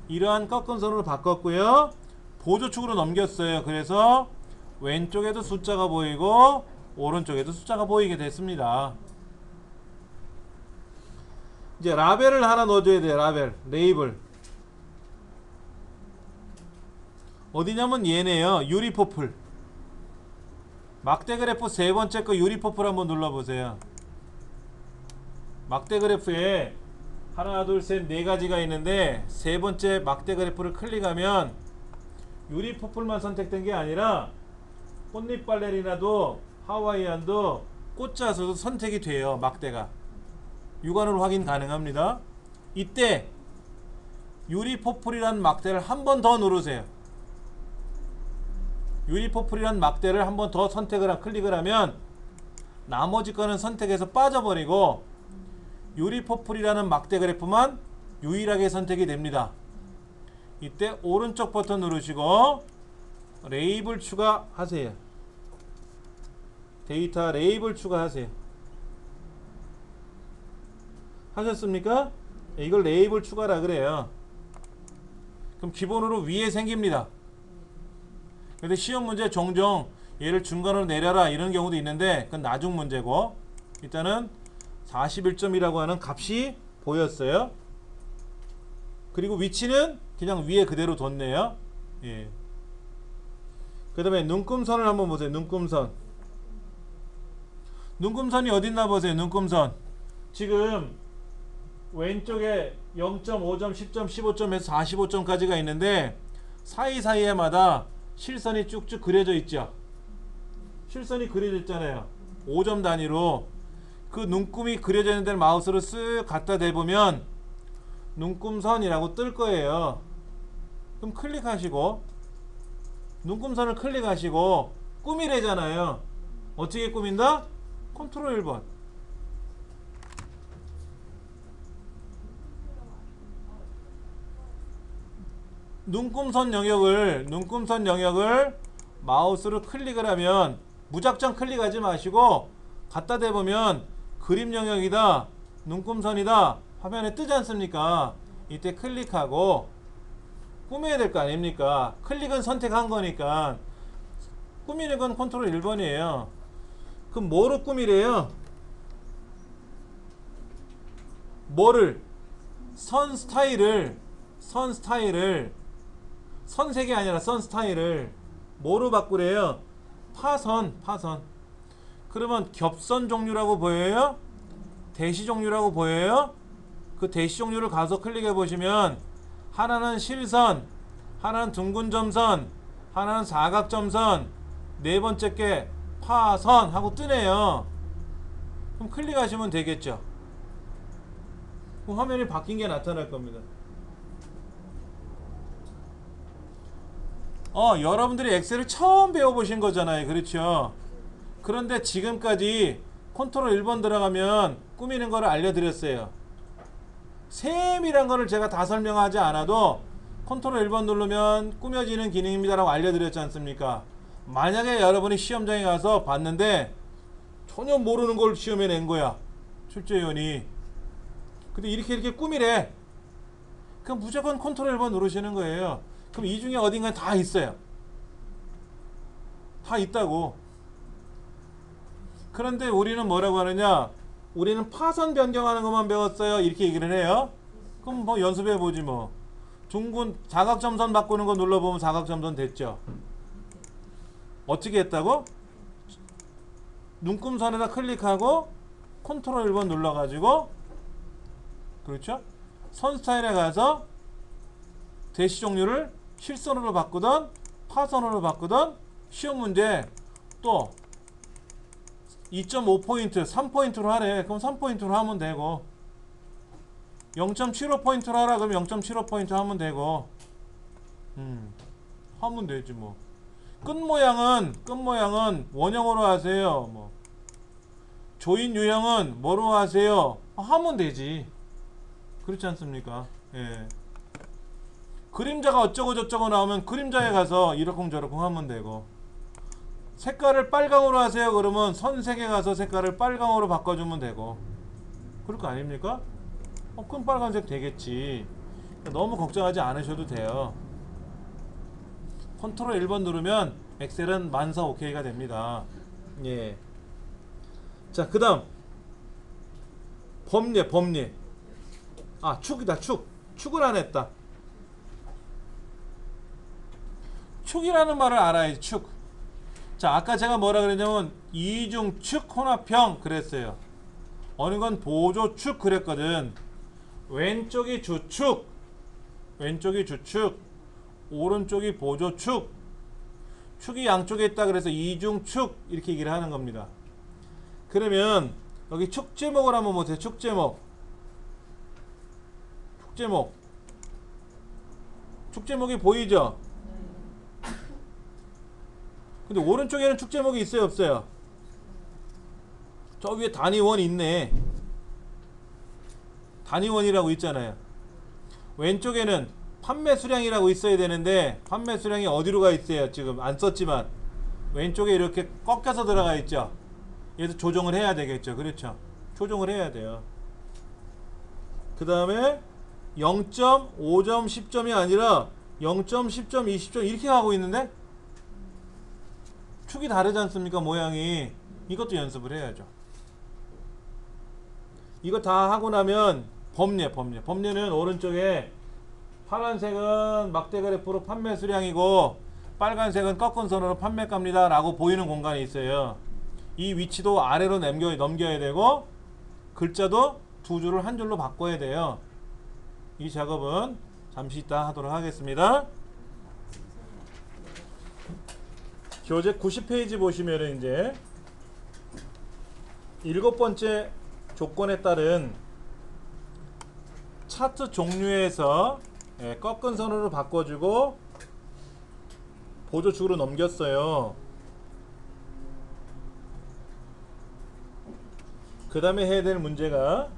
이러한 꺾은 선으로 바꿨고요. 보조축으로 넘겼어요. 그래서 왼쪽에도 숫자가 보이고 오른쪽에도 숫자가 보이게 됐습니다. 이제 라벨을 하나 넣어줘야 돼요. 라벨, 레이블. 어디냐면 얘네요. 유리포플. 막대 그래프 세 번째 거 유리포플 한번 눌러보세요. 막대 그래프에 하나, 둘, 셋, 네 가지가 있는데 세 번째 막대 그래프를 클릭하면 유리포플만 선택된 게 아니라 꽃잎 발레리나도 하와이안도 꽃자수도 선택이 돼요. 막대가 육안으로 확인 가능합니다. 이때 유리포플이라는 막대를 한 번 더 누르세요. 유리포플이라는 막대를 한 번 더 클릭을 하면 나머지 거는 선택해서 빠져버리고 유리포플이라는 막대 그래프만 유일하게 선택이 됩니다. 이때 오른쪽 버튼 누르시고 레이블 추가하세요. 데이터 레이블 추가하세요. 하셨습니까? 이걸 레이블 추가라 그래요. 그럼 기본으로 위에 생깁니다. 근데 시험 문제 종종 얘를 중간으로 내려라 이런 경우도 있는데 그건 나중 문제고, 일단은 41점이라고 하는 값이 보였어요. 그리고 위치는 그냥 위에 그대로 뒀네요. 예. 그 다음에 눈금선을 한번 보세요. 눈금선. 눈금선이 어딨나 보세요. 눈금선. 지금 왼쪽에 0.5점, 10점, 15점에서 45점까지가 있는데 사이사이에마다 실선이 쭉쭉 그려져 있죠. 실선이 그려져 있잖아요. 5점 단위로. 그 눈금이 그려져 있는 데를 마우스로 쓱 갖다 대보면 눈금선이라고 뜰 거예요. 그럼 클릭하시고 눈금선을 클릭하시고 꾸미래잖아요. 어떻게 꾸민다? 컨트롤 1번. 눈금선 영역을 마우스로 클릭을 하면 무작정 클릭하지 마시고 갖다 대보면 그림 영역이다, 눈금선이다 화면에 뜨지 않습니까? 이때 클릭하고 꾸며야 될 거 아닙니까? 클릭은 선택한 거니까 꾸미는 건 컨트롤 1번이에요. 그럼 뭐로 꾸미래요? 뭐를? 선 스타일을 선색이 아니라 선 스타일을 뭐로 바꾸래요? 파선. 그러면 겹선 종류라고 보여요? 대시 종류라고 보여요? 그 대시 종류를 가서 클릭해 보시면 하나는 실선, 하나는 둥근 점선, 하나는 사각점선, 네 번째 게 파선 하고 뜨네요. 그럼 클릭하시면 되겠죠. 그럼 화면이 바뀐 게 나타날 겁니다. 여러분들이 엑셀을 처음 배워보신 거잖아요. 그렇죠? 그런데 지금까지 컨트롤 1번 들어가면 꾸미는 거를 알려드렸어요. 세밀한 거를 제가 다 설명하지 않아도 컨트롤 1번 누르면 꾸며지는 기능입니다 라고 알려드렸지 않습니까? 만약에 여러분이 시험장에 가서 봤는데 전혀 모르는 걸 시험에 낸 거야, 출제위원이. 근데 이렇게 꾸미래. 그럼 무조건 컨트롤 1번 누르시는 거예요. 그럼 이 중에 어딘가에 다 있어요. 다 있다고. 그런데 우리는 뭐라고 하느냐? 우리는 파선 변경하는 것만 배웠어요. 이렇게 얘기를 해요. 그럼 뭐 연습해 보지 뭐. 둥근 사각점선 바꾸는 거 눌러보면 사각점선 됐죠. 어떻게 했다고? 눈금선에다 클릭하고 컨트롤 1번 눌러가지고, 그렇죠? 선 스타일에 가서 대시 종류를 실선으로 바꾸던 파선으로 바꾸던 쉬운 문제 또 2.5포인트 3포인트로 하래. 그럼 3포인트로 하면 되고, 0.75포인트로 하라 그러면 0.75포인트 하면 되고, 하면 되지 뭐. 끝 모양은 원형으로 하세요. 뭐 조인 유형은 뭐로 하세요? 하면 되지. 그렇지 않습니까? 예. 그림자가 어쩌고 저쩌고 나오면 그림자에 가서 이러쿵저러쿵 하면 되고, 색깔을 빨강으로 하세요 그러면 선색에 가서 색깔을 빨강으로 바꿔주면 되고, 그럴 거 아닙니까? 그럼 빨간색 되겠지. 너무 걱정하지 않으셔도 돼요. 컨트롤 1번 누르면 엑셀은 만사 오케이가 됩니다. 예. 자, 그 다음 범례. 아, 축이다. 축을 안 했다. 축이라는 말을 알아야지. 축. 자, 아까 제가 뭐라 그랬냐면 이중축 혼합형 그랬어요. 어느 건 보조축 그랬거든. 왼쪽이 주축, 오른쪽이 보조축, 축이 양쪽에 있다 그래서 이중축 이렇게 얘기를 하는 겁니다. 그러면 여기 축 제목을 한번 보세요. 축 제목이 보이죠? 근데 오른쪽에는 축 제목이 있어요 없어요? 저 위에 단위원 있네. 단위원이라고 있잖아요. 왼쪽에는 판매 수량이라고 있어야 되는데 판매 수량이 어디로 가 있어요? 지금 안 썼지만 왼쪽에 이렇게 꺾여서 들어가 있죠. 얘도 조정을 해야 되겠죠. 그렇죠? 조정을 해야 돼요. 그 다음에 0점, 5점, 10점이 아니라 0점, 10점, 20점 이렇게 가고 있는데 축이 다르지 않습니까? 모양이. 이것도 연습을 해야죠. 이거 다 하고 나면 범례는 오른쪽에 파란색은 막대 그래프로 판매 수량이고 빨간색은 꺾은 선으로 판매가입니다 라고 보이는 공간이 있어요. 이 위치도 아래로 넘겨야 되고 글자도 두 줄을 한 줄로 바꿔야 돼요. 이 작업은 잠시 이따 하도록 하겠습니다. 교재 90페이지 보시면은 이제 7번째 조건에 따른 차트 종류에서 꺾은 선으로 바꿔주고 보조축으로 넘겼어요. 그 다음에 해야 될 문제가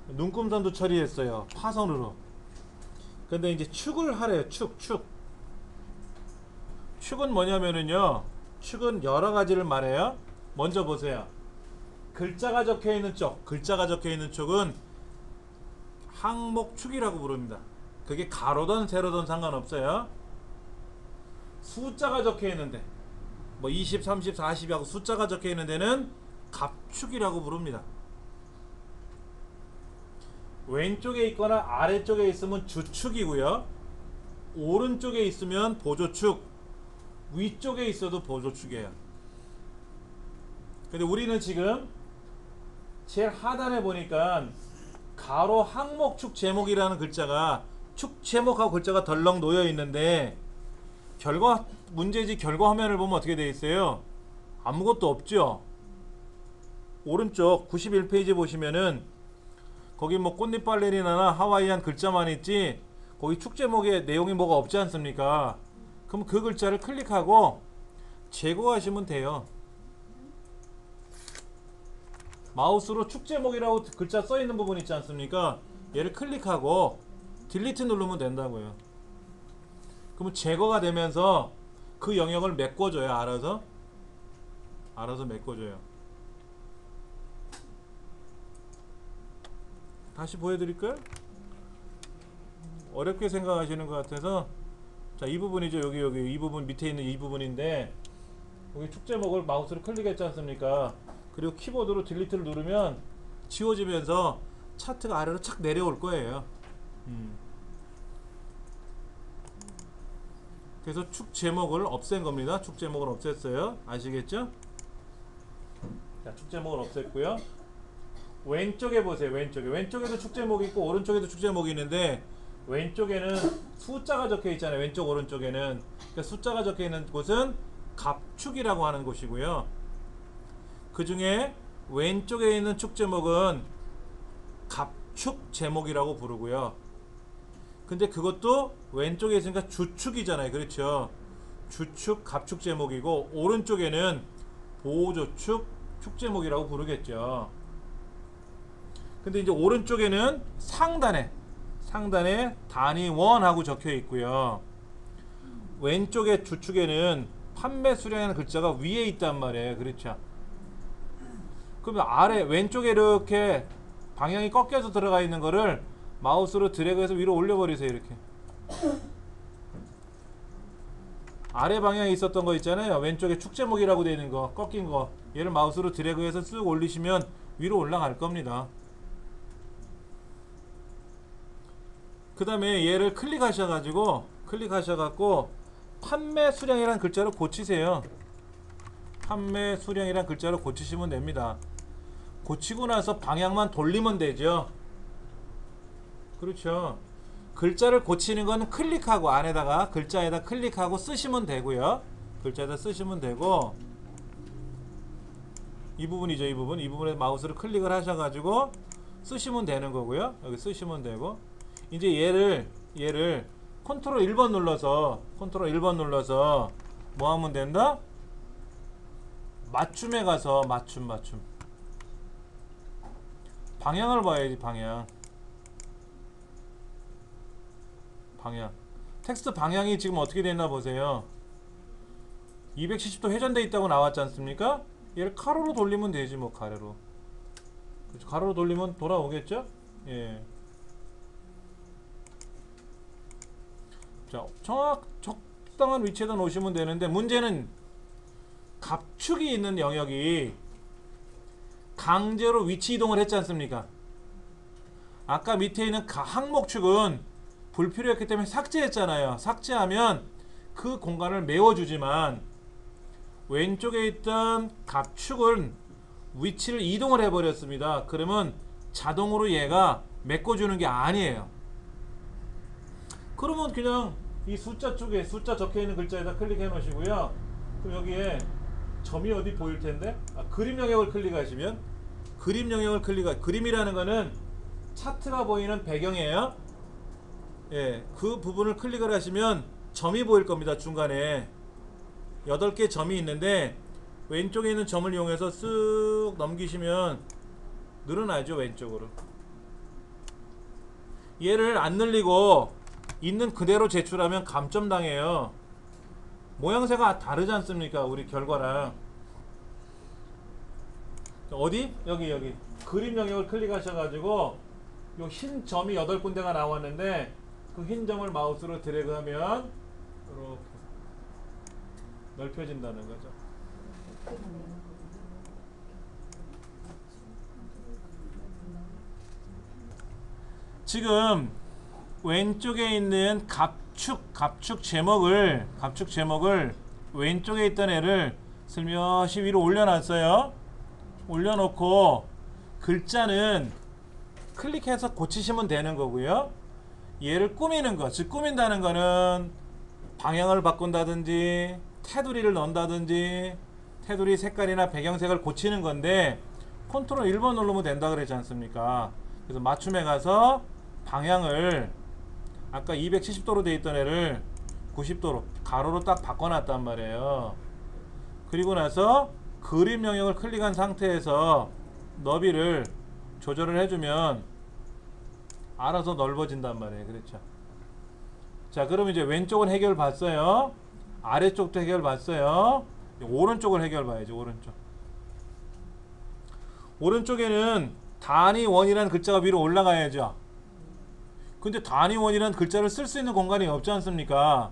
눈금선도 처리했어요. 파선으로. 근데 이제 축을 하래요. 축은 뭐냐면은요, 축은 여러 가지를 말해요. 먼저 보세요. 글자가 적혀 있는 쪽은 항목축이라고 부릅니다. 그게 가로든 세로든 상관없어요. 숫자가 적혀 있는데 뭐 20, 30, 40이 하고 숫자가 적혀 있는 데는 갑축이라고 부릅니다. 왼쪽에 있거나 아래쪽에 있으면 주축이고요. 오른쪽에 있으면 보조축, 위쪽에 있어도 보조축이에요. 근데 우리는 지금 제일 하단에 보니까 가로 항목축 제목이라는 글자가 축 제목하고 글자가 덜렁 놓여 있는데 결과 문제지 결과 화면을 보면 어떻게 되어 있어요? 아무것도 없죠. 오른쪽 91페이지 보시면은 거기 뭐 꽃잎 발레리나나 하와이안 글자만 있지 거기 축 제목에 내용이 뭐가 없지 않습니까? 그럼 그 글자를 클릭하고 제거하시면 돼요. 마우스로 축 제목이라고 글자 써 있는 부분 있지 않습니까? 얘를 클릭하고 딜리트 누르면 된다고요. 그러면 제거가 되면서 그 영역을 메꿔줘요. 알아서 메꿔줘요. 다시 보여드릴까요? 어렵게 생각하시는 것 같아서. 자, 이 부분이죠. 여기 이 부분 밑에 있는 이 부분인데 여기 축 제목을 마우스로 클릭했지 않습니까? 그리고 키보드로 딜리트를 누르면 지워지면서 차트가 아래로 착 내려올 거예요. 그래서 축 제목을 없앤 겁니다. 축 제목을 없앴어요. 아시겠죠? 자, 축 제목을 없앴고요. 왼쪽에 보세요. 왼쪽에도 축 제목이 있고 오른쪽에도 축 제목이 있는데 왼쪽에는 숫자가 적혀 있잖아요. 왼쪽 오른쪽에는. 그러니까 숫자가 적혀 있는 곳은 갑축이라고 하는 곳이고요. 그 중에 왼쪽에 있는 축 제목은 갑축 제목이라고 부르고요. 근데 그것도 왼쪽에 있으니까 주축이잖아요. 그렇죠? 주축 갑축 제목이고 오른쪽에는 보조축 축 제목이라고 부르겠죠. 근데 이제 오른쪽에는 상단에 단위 원하고 적혀 있고요. 왼쪽에 주축에는 판매 수량이라는 글자가 위에 있단 말이에요. 그렇죠? 그러면 아래 왼쪽에 이렇게 방향이 꺾여서 들어가 있는 거를 마우스로 드래그해서 위로 올려버리세요. 이렇게 아래 방향에 있었던 거 있잖아요. 왼쪽에 축 제목이라고 되어 있는 거 꺾인 거 얘를 마우스로 드래그해서 쓱 올리시면 위로 올라갈 겁니다. 그 다음에 얘를 클릭하셔가지고 판매 수량이라는 글자로 고치세요. 판매 수량이라는 글자로 고치시면 됩니다. 고치고 나서 방향만 돌리면 되죠. 그렇죠. 글자를 고치는 건 클릭하고 안에다가 글자에다 클릭하고 쓰시면 되고요. 글자에다 쓰시면 되고 이 부분이죠. 이 부분에 마우스를 클릭을 하셔가지고 쓰시면 되는 거고요. 여기 쓰시면 되고 이제 얘를 컨트롤 1번 눌러서 뭐 하면 된다? 맞춤에 가서 맞춤 방향을 봐야지. 방향 텍스트 방향이 지금 어떻게 됐나 보세요. 270도 회전돼 있다고 나왔지 않습니까? 얘를 가로로 돌리면 되지. 뭐 가로로. 그렇죠. 가로로 돌리면 돌아오겠죠? 예. 자, 적당한 위치에다 놓으시면 되는데 문제는 갑축이 있는 영역이 강제로 위치 이동을 했지 않습니까? 아까 밑에 있는 항목축은 불필요했기 때문에 삭제했잖아요. 삭제하면 그 공간을 메워주지만 왼쪽에 있던 갑축은 위치를 이동을 해버렸습니다. 그러면 자동으로 얘가 메꿔주는 게 아니에요. 그러면 그냥 이 숫자 쪽에 숫자 적혀있는 글자에다 클릭해 놓으시고요. 그럼 여기에 점이 어디 보일 텐데 그림 영역을 클릭하시면 그림이라는 거는 차트가 보이는 배경이에요. 예, 그 부분을 클릭을 하시면 점이 보일 겁니다. 중간에 8개 점이 있는데 왼쪽에 있는 점을 이용해서 쓱 넘기시면 늘어나죠. 왼쪽으로. 얘를 안 늘리고 있는 그대로 제출하면 감점 당해요. 모양새가 다르지 않습니까? 우리 결과랑. 어디? 여기 그림 영역을 클릭하셔가지고 요 흰 점이 8군데가 나왔는데 그 흰 점을 마우스로 드래그하면 이렇게 넓혀진다는 거죠. 지금 왼쪽에 있는 갑축 제목을 왼쪽에 있던 애를 슬며시 위로 올려놨어요. 올려놓고 글자는 클릭해서 고치시면 되는 거고요. 얘를 꾸미는 거, 즉 꾸민다는 거는 방향을 바꾼다든지 테두리를 넣는다든지 테두리 색깔이나 배경색을 고치는 건데 컨트롤 1번 누르면 된다 그랬지 않습니까? 그래서 맞춤에 가서 방향을 아까 270도로 돼 있던 애를 90도로 가로로 딱 바꿔놨단 말이에요. 그리고 나서 그림 영역을 클릭한 상태에서 너비를 조절을 해주면 알아서 넓어진단 말이에요. 그렇죠? 자, 그럼 이제 왼쪽은 해결 봤어요. 아래쪽도 해결 봤어요. 오른쪽을 해결 봐야지. 오른쪽에는 단위원이라는 글자가 위로 올라가야죠. 근데 단위원이라는 글자를 쓸 수 있는 공간이 없지 않습니까?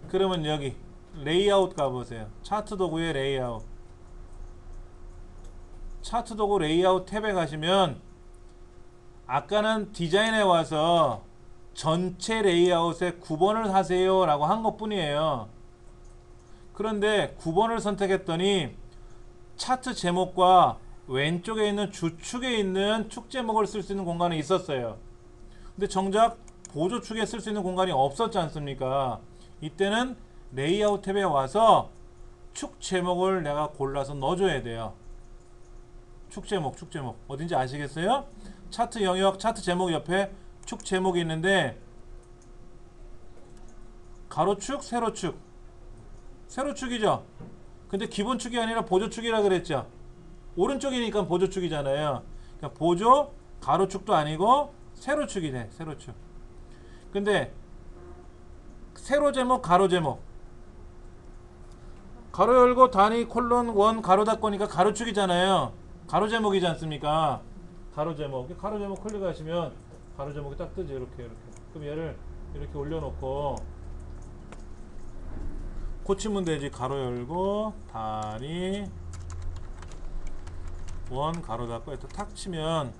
그러면 여기 레이아웃 가보세요. 차트 도구의 레이아웃. 차트 도구 레이아웃 탭에 가시면 아까는 디자인에 와서 전체 레이아웃에 9번을 하세요 라고 한 것 뿐이에요. 그런데 9번을 선택했더니 차트 제목과 왼쪽에 있는 주축에 있는 축 제목을 쓸 수 있는 공간이 있었어요. 근데 정작 보조축에 쓸 수 있는 공간이 없었지 않습니까? 이때는 레이아웃 탭에 와서 축 제목을 내가 골라서 넣어줘야 돼요. 축 제목 어딘지 아시겠어요? 차트 영역, 차트 제목 옆에 축 제목이 있는데 가로축, 세로축, 세로축이죠. 근데 기본축이 아니라 보조축이라 그랬죠. 오른쪽이니까 보조축이잖아요. 그러니까 보조, 가로축도 아니고 세로축이네. 세로축. 근데 세로 제목, 가로 제목, 가로 열고 단위 콜론 원 가로 닫고니까 가로축이잖아요. 가로 제목이지 않습니까? 가로 제목 클릭하시면 가로 제목이 딱 뜨죠. 이렇게. 그럼 얘를 이렇게 올려놓고 고치면 되지. 가로 열고 단위 원 가로 닫고 또 탁 치면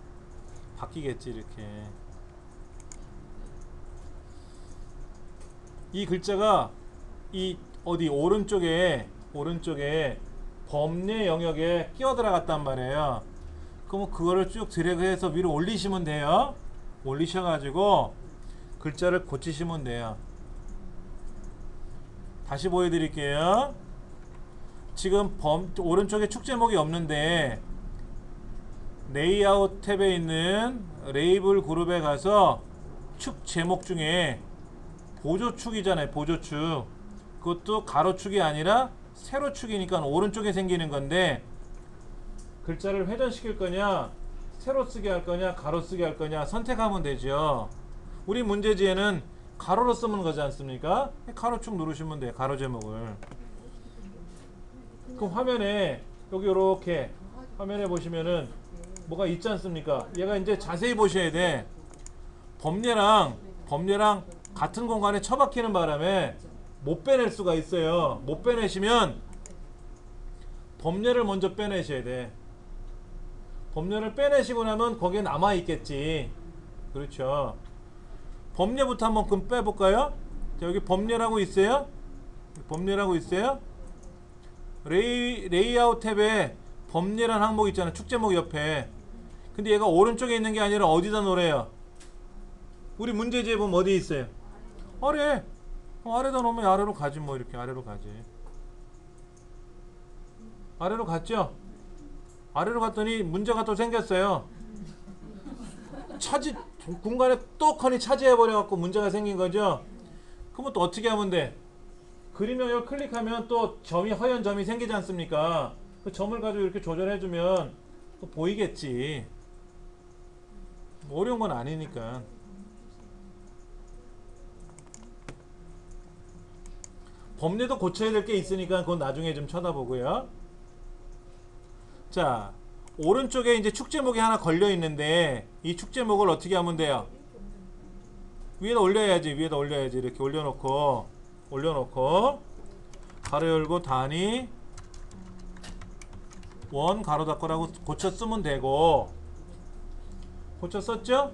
바뀌겠지. 이렇게. 이 글자가 이 어디 오른쪽에 범례 영역에 끼어 들어갔단 말이에요. 그럼 그거를 쭉 드래그해서 위로 올리시면 돼요. 올리셔가지고 글자를 고치시면 돼요. 다시 보여드릴게요. 지금 오른쪽에 축 제목이 없는데 레이아웃 탭에 있는 레이블 그룹에 가서 축 제목 중에 보조축이잖아요. 보조축. 그것도 가로축이 아니라 세로축이니까 오른쪽에 생기는 건데 글자를 회전시킬 거냐, 세로 쓰게 할 거냐, 가로 쓰게 할 거냐 선택하면 되죠. 우리 문제지에는 가로로 쓰면 거지 않습니까? 가로축 누르시면 돼요. 가로 제목을. 그럼 화면에 여기 이렇게 화면에 보시면은 뭐가 있지 않습니까? 얘가 이제 자세히 보셔야 돼. 범례랑 같은 공간에 처박히는 바람에 못 빼낼 수가 있어요. 못 빼내시면 범례를 먼저 빼내셔야 돼. 범례를 빼내시고 나면 거기에 남아 있겠지. 그렇죠. 범례부터 한번 그럼 빼볼까요? 자, 여기 범례라고 있어요. 범례라고 있어요. 레이아웃 탭에 범례라는 항목 있잖아요. 축 제목 옆에. 근데 얘가 오른쪽에 있는 게 아니라 어디다 놓으래요? 우리 문제지에 보면 어디 있어요? 아래. 아래다 놓으면 아래로 가지 뭐. 이렇게 아래로 가지. 아래로 갔죠? 아래로 갔더니 문제가 또 생겼어요. 공간에 똑하니 차지해버려갖고 문제가 생긴 거죠. 그럼 또 어떻게 하면 돼? 그림 영역을 클릭하면 또 허연 점이 생기지 않습니까? 그 점을 가지고 이렇게 조절해주면 또 보이겠지. 어려운 건 아니니까. 범례도 고쳐야 될 게 있으니까 그건 나중에 좀 쳐다보고요. 자, 오른쪽에 이제 축 제목이 하나 걸려 있는데 이 축 제목을 어떻게 하면 돼요? 위에다 올려야지. 이렇게 올려놓고 가로 열고 단위 원 가로 닫고라고 고쳐 쓰면 되고. 고쳐 썼죠?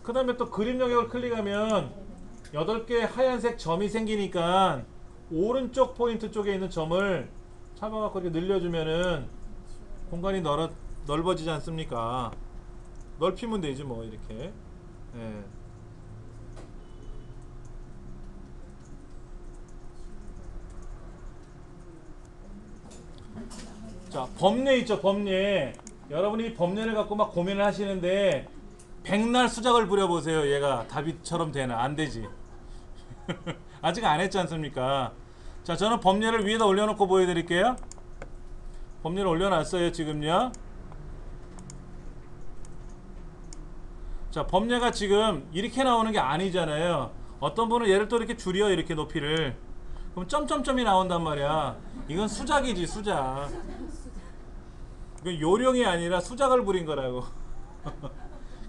그 다음에 또 그림 영역을 클릭하면 8개의 하얀색 점이 생기니까 오른쪽 포인트 쪽에 있는 점을 잡아갖고 이렇게 늘려주면은 공간이 넓어지지 않습니까? 넓히면 되지 뭐. 이렇게. 예. 자, 범례 있죠. 범례. 여러분이 이 범례를 갖고 막 고민을 하시는데 백날 수작을 부려보세요. 얘가 답이처럼 되나? 안 되지. 아직 안 했지 않습니까? 자, 저는 범례를 위에다 올려놓고 보여드릴게요. 범례를 올려놨어요. 지금요. 자, 범례가 지금 이렇게 나오는 게 아니잖아요. 어떤 분은 얘를 또 이렇게 줄여. 이렇게 높이를. 그럼 점점점이 나온단 말이야. 이건 수작이지. 수작. 이건 요령이 아니라 수작을 부린 거라고.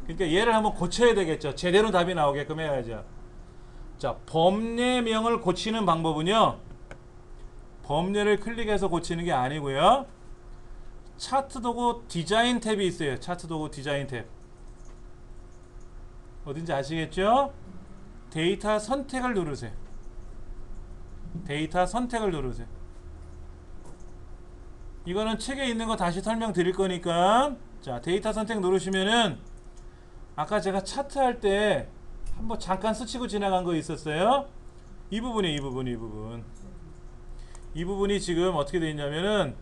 그러니까 얘를 한번 고쳐야 되겠죠. 제대로 답이 나오게끔 해야죠. 자, 범례명을 고치는 방법은요, 범례를 클릭해서 고치는 게 아니고요, 차트 도구 디자인 탭이 있어요. 차트 도구 디자인 탭. 어딘지 아시겠죠? 데이터 선택을 누르세요. 데이터 선택을 누르세요. 이거는 책에 있는 거 다시 설명드릴 거니까, 자, 데이터 선택 누르시면은 아까 제가 차트 할 때 한번 잠깐 스치고 지나간 거 있었어요. 이 부분이 이 부분이 지금 어떻게 되어 있냐면은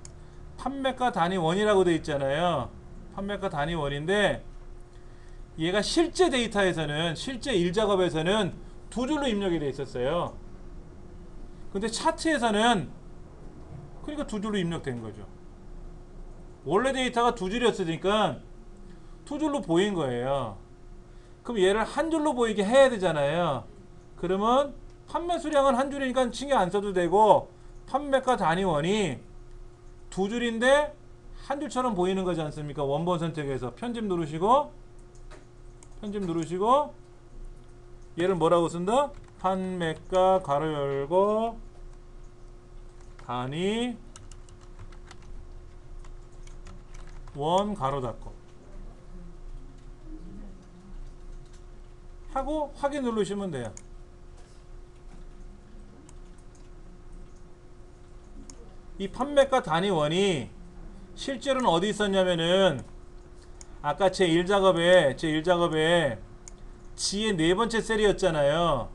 판매가 단위원이라고 되어 있잖아요. 판매가 단위원인데 얘가 실제 데이터에서는, 실제 일작업에서는 두 줄로 입력이 되어 있었어요. 근데 차트에서는 그러니까 두 줄로 입력된 거죠. 원래 데이터가 두 줄이었으니까 두 줄로 보인 거예요. 그럼 얘를 한 줄로 보이게 해야 되잖아요. 그러면 판매 수량은 한 줄이니까 신경 안 써도 되고, 판매가 단위원이 두 줄인데 한 줄처럼 보이는 거지 않습니까? 원본 선택해서 편집 누르시고 얘를 뭐라고 쓴다? 판매가 가로 열고 단위 원 가로 닫고 하고 확인 누르시면 돼요. 이 판매가 단위원이 실제로는 어디 있었냐면은 아까 제 1작업에 G의 네 번째 셀이었잖아요.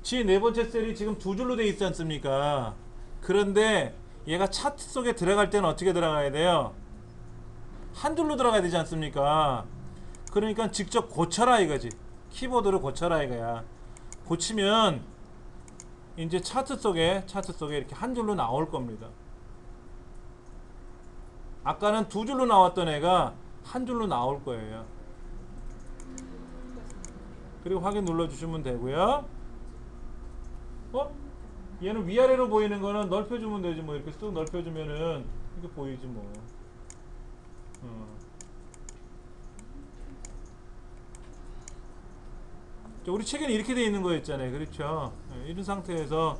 G의 네 번째 셀이 지금 두 줄로 되어 있지 않습니까? 그런데 얘가 차트 속에 들어갈 때는 어떻게 들어가야 돼요? 한 줄로 들어가야 되지 않습니까? 그러니까 직접 고쳐라 이거지. 키보드로 고쳐라 이거야. 고치면 이제 차트 속에 이렇게 한 줄로 나올 겁니다. 아까는 두 줄로 나왔던 애가 한 줄로 나올 거예요. 그리고 확인 눌러주시면 되고요. 얘는 위아래로 보이는 거는 넓혀주면 되지 뭐. 이렇게 쑥 넓혀주면은 이렇게 보이지 뭐. 우리 책에는 이렇게 돼 있는 거였잖아요. 그렇죠? 이런 상태에서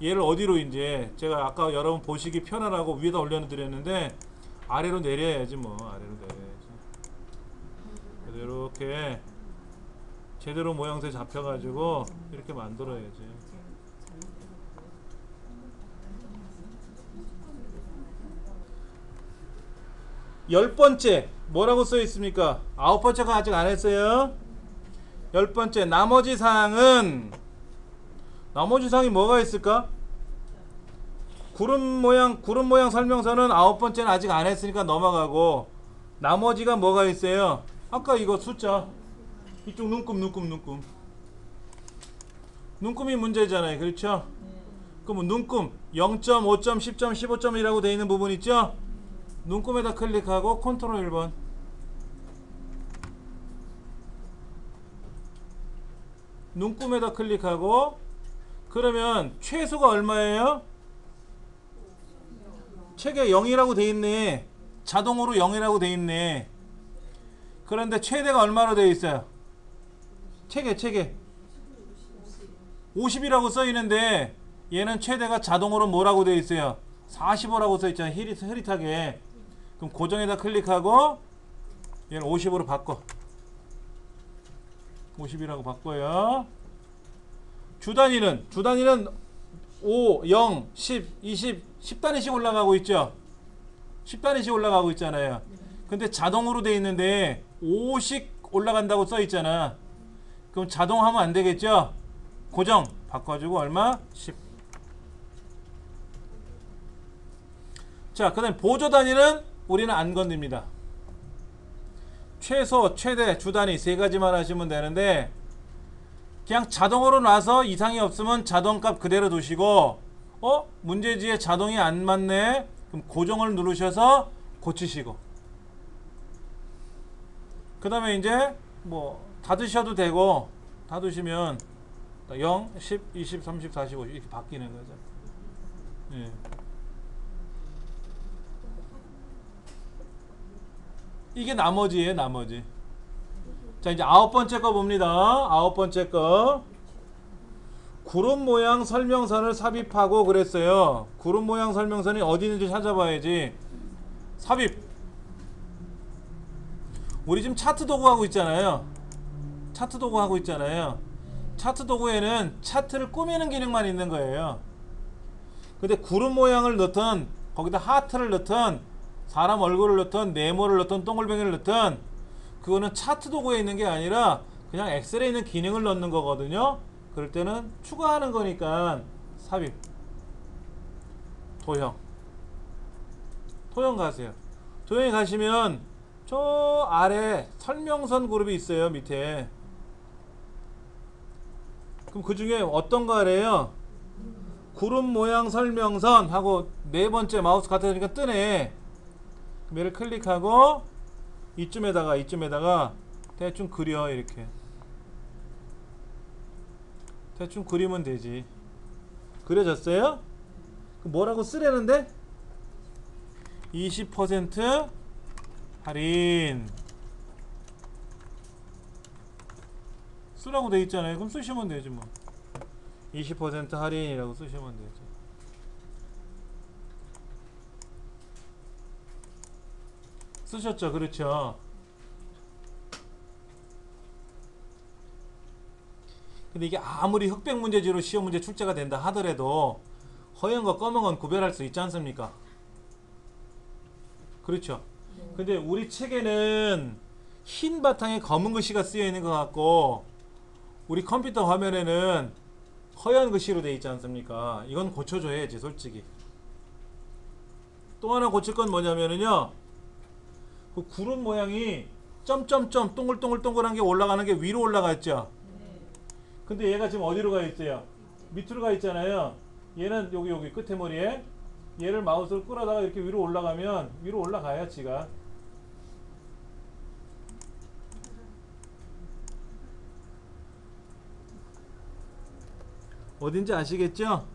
얘를 어디로, 이제 제가 아까 여러분 보시기 편하라고 위에다 올려드렸는데 아래로 내려야지 뭐. 아래로 내려야지. 그래서 이렇게 제대로 모양새 잡혀가지고 이렇게 만들어야지. 열 번째 뭐라고 써 있습니까? 아홉 번째가 아직 안 했어요. 열 번째 나머지 사항이 뭐가 있을까? 구름 모양 설명서는 아홉 번째는 아직 안 했으니까 넘어가고, 나머지가 뭐가 있어요? 아까 이거 숫자 이쪽 눈금이 문제잖아요. 그렇죠? 그럼 눈금 0점, 5점, 10점, 15점이라고 되어 있는 부분 있죠? 눈금에다 클릭하고 컨트롤 1번. 눈금에다 클릭하고, 그러면 최소가 얼마예요? 책에 0이라고 돼 있네. 자동으로 0이라고 돼 있네. 그런데 최대가 얼마로 돼 있어요? 책에 50이라고 써 있는데 얘는 최대가 자동으로 뭐라고 돼 있어요? 45라고 써 있잖아요. 흐릿하게. 그럼 고정에다 클릭하고 얘는 50으로 바꿔. 50이라고 바꿔요. 주단위는 5, 0, 10, 20, 10단위씩 올라가고 있죠. 10단위씩 올라가고 있잖아요. 근데 자동으로 돼 있는데 5씩 올라간다고 써 있잖아. 그럼 자동하면 안 되겠죠? 고정 바꿔주고 얼마? 10. 자, 그 다음에 보조 단위는 우리는 안 건듭니다. 최소, 최대, 주단위 세 가지만 하시면 되는데, 그냥 자동으로 놔서 이상이 없으면 자동값 그대로 두시고, 문제지에 자동이 안 맞네? 그럼 고정을 누르셔서 고치시고, 그 다음에 이제 뭐 닫으셔도 되고, 닫으시면 0, 10, 20, 30, 40, 50 이렇게 바뀌는 거죠. 예. 이게 나머지예요, 나머지. 자, 이제 아홉 번째 거 봅니다. 아홉 번째 거. 구름 모양 설명선을 삽입하고 그랬어요. 구름 모양 설명선이 어디 있는지 찾아봐야지. 삽입. 우리 지금 차트 도구 하고 있잖아요. 차트 도구 하고 있잖아요. 차트 도구에는 차트를 꾸미는 기능만 있는 거예요. 근데 구름 모양을 넣든 거기다 하트를 넣든 사람 얼굴을 넣든 네모를 넣든 동글뱅이를 넣든 그거는 차트 도구에 있는 게 아니라 그냥 엑셀에 있는 기능을 넣는 거거든요. 그럴 때는 추가하는 거니까 삽입, 도형, 도형 가세요. 도형에 가시면 저 아래 설명선 그룹이 있어요. 밑에. 그럼 그 중에 어떤 거 아래요? 구름 모양 설명선 하고 네 번째 마우스 갖다 대니까 뜨네. 그럼 얘를 클릭하고 이쯤에다가 대충 그려. 이렇게 대충 그리면 되지. 그려졌어요? 뭐라고 쓰려는데? 20% 할인 쓰라고 돼 있잖아요. 그럼 쓰시면 되지 뭐. 20% 할인이라고 쓰시면 되지. 쓰셨죠? 그렇죠? 근데 이게 아무리 흑백 문제지로 시험 문제 출제가 된다 하더라도 허연 거 검은 건 구별할 수 있지 않습니까? 그렇죠? 근데 우리 책에는 흰 바탕에 검은 글씨가 쓰여 있는 것 같고 우리 컴퓨터 화면에는 허연 글씨로 되어 있지 않습니까? 이건 고쳐줘야지 솔직히. 또 하나 고칠 건 뭐냐면은요, 그 구름 모양이 점점점 동글동글동글한 게 올라가는 게 위로 올라가 있죠. 근데 얘가 지금 어디로 가 있어요? 밑으로 가 있잖아요. 얘는 여기 끝에 머리에, 얘를 마우스를 끌어다가 이렇게 위로 올라가면 위로 올라가요 지가. 어딘지 아시겠죠?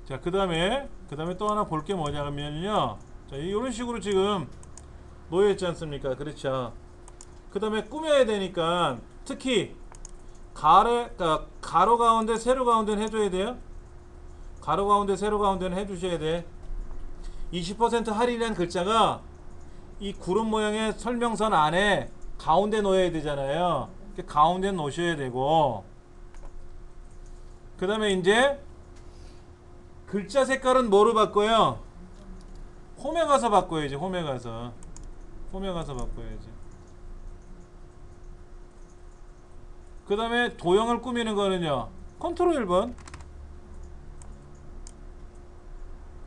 자, 그 다음에 또 하나 볼 게 뭐냐면요, 자, 이런 식으로 지금 놓여 있지 않습니까? 그렇죠? 그 다음에 꾸며야 되니까 특히 가로 가운데 세로 가운데는 해줘야 돼요. 가로 가운데 세로 가운데는 해주셔야 돼. 20% 할인이라는 글자가 이 구름 모양의 설명선 안에 가운데 놓여야 되잖아요. 가운데 놓으셔야 되고, 그 다음에 이제 글자 색깔은 뭐로 바꿔요? 홈에 가서 바꿔야지. 홈에 가서 바꿔야지. 그 다음에 도형을 꾸미는 거는요, 컨트롤 1번.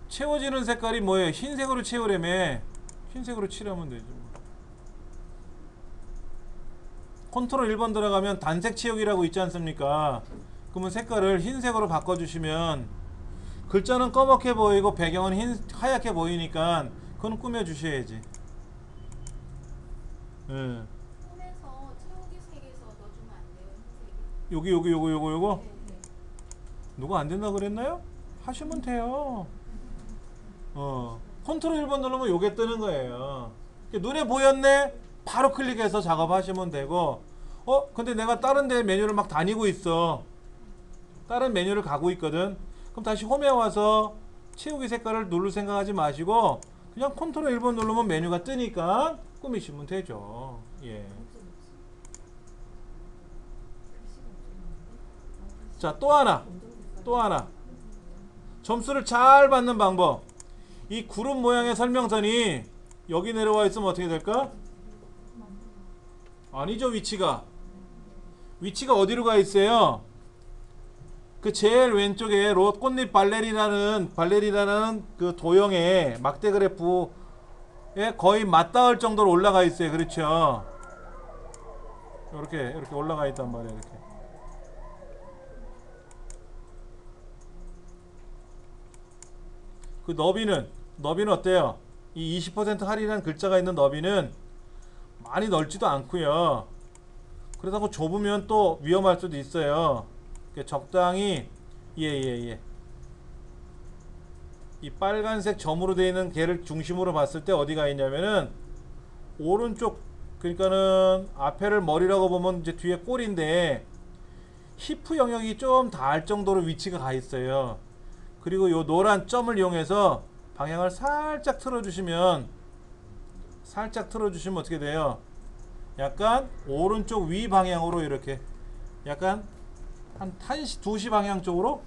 채워지는 색깔이 뭐예요? 흰색으로 채우려면 흰색으로 칠하면 되죠. 컨트롤 1번 들어가면 단색 채우기라고 있지 않습니까? 그러면 색깔을 흰색으로 바꿔주시면 글자는 검게 보이고 배경은 하얗게 보이니까 그건 꾸며주셔야지. 예. 홈에서 채우기 색에서 넣어주면 안 돼요? 흰색이? 요거? 네. 누가 안 된다 그랬나요? 하시면 돼요. 컨트롤 1번 누르면 요게 뜨는 거예요. 눈에 보였네? 바로 클릭해서 작업하시면 되고, 근데 내가 다른 데 메뉴를 막 다니고 있어. 다른 메뉴를 가고 있거든. 그럼 다시 홈에 와서 채우기 색깔을 누를 생각하지 마시고 그냥 컨트롤 1번 누르면 메뉴가 뜨니까 꾸미시면 되죠. 예. 자, 또 하나. 점수를 잘 받는 방법. 이 구름 모양의 설명선이 여기 내려와 있으면 어떻게 될까? 아니죠. 위치가 어디로 가 있어요? 그 제일 왼쪽에 꽃잎 발레리라는 그 도형의 막대 그래프에 거의 맞닿을 정도로 올라가 있어요. 그렇죠? 이렇게 올라가 있단 말이에요. 이렇게. 그 너비는 어때요? 이 20% 할인이라는 글자가 있는 너비는 많이 넓지도 않고요. 그러다가 좁으면 또 위험할 수도 있어요. 적당히 이 빨간색 점으로 되어 있는 걔를 중심으로 봤을 때 어디가 있냐면은 오른쪽, 그러니까는 앞에를 머리라고 보면 이제 뒤에 꼬리인데 히프 영역이 좀 닿을 정도로 위치가 가 있어요. 그리고 요 노란 점을 이용해서 방향을 살짝 틀어주시면 어떻게 돼요? 약간 오른쪽 위 방향으로 이렇게 약간 한 1시, 2시 방향 쪽으로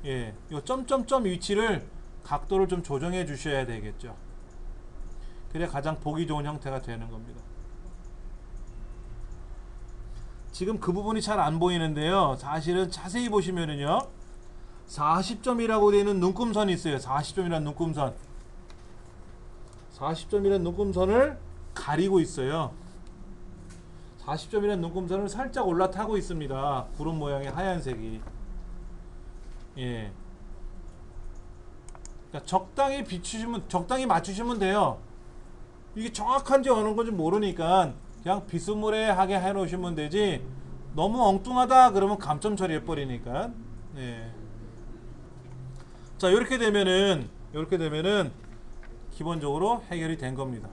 예, 요 점점점 위치를 각도를 좀 조정해 주셔야 되겠죠. 그래 가장 보기 좋은 형태가 되는 겁니다. 지금 그 부분이 잘 안 보이는데요. 사실은 자세히 보시면은요. 40점이라고 되어 있는 눈금선이 있어요. 40점이라는 눈금선. 40점이라는 눈금선을 가리고 있어요. 40점이라는 눈금선을 살짝 올라타고 있습니다. 구름 모양의 하얀색이. 예. 그러니까 적당히 비추시면, 적당히 맞추시면 돼요. 이게 정확한지 어느 건지 모르니까 그냥 비스무리하게 해놓으시면 되지. 너무 엉뚱하다 그러면 감점 처리해 버리니까. 예. 자, 이렇게 되면은 기본적으로 해결이 된 겁니다.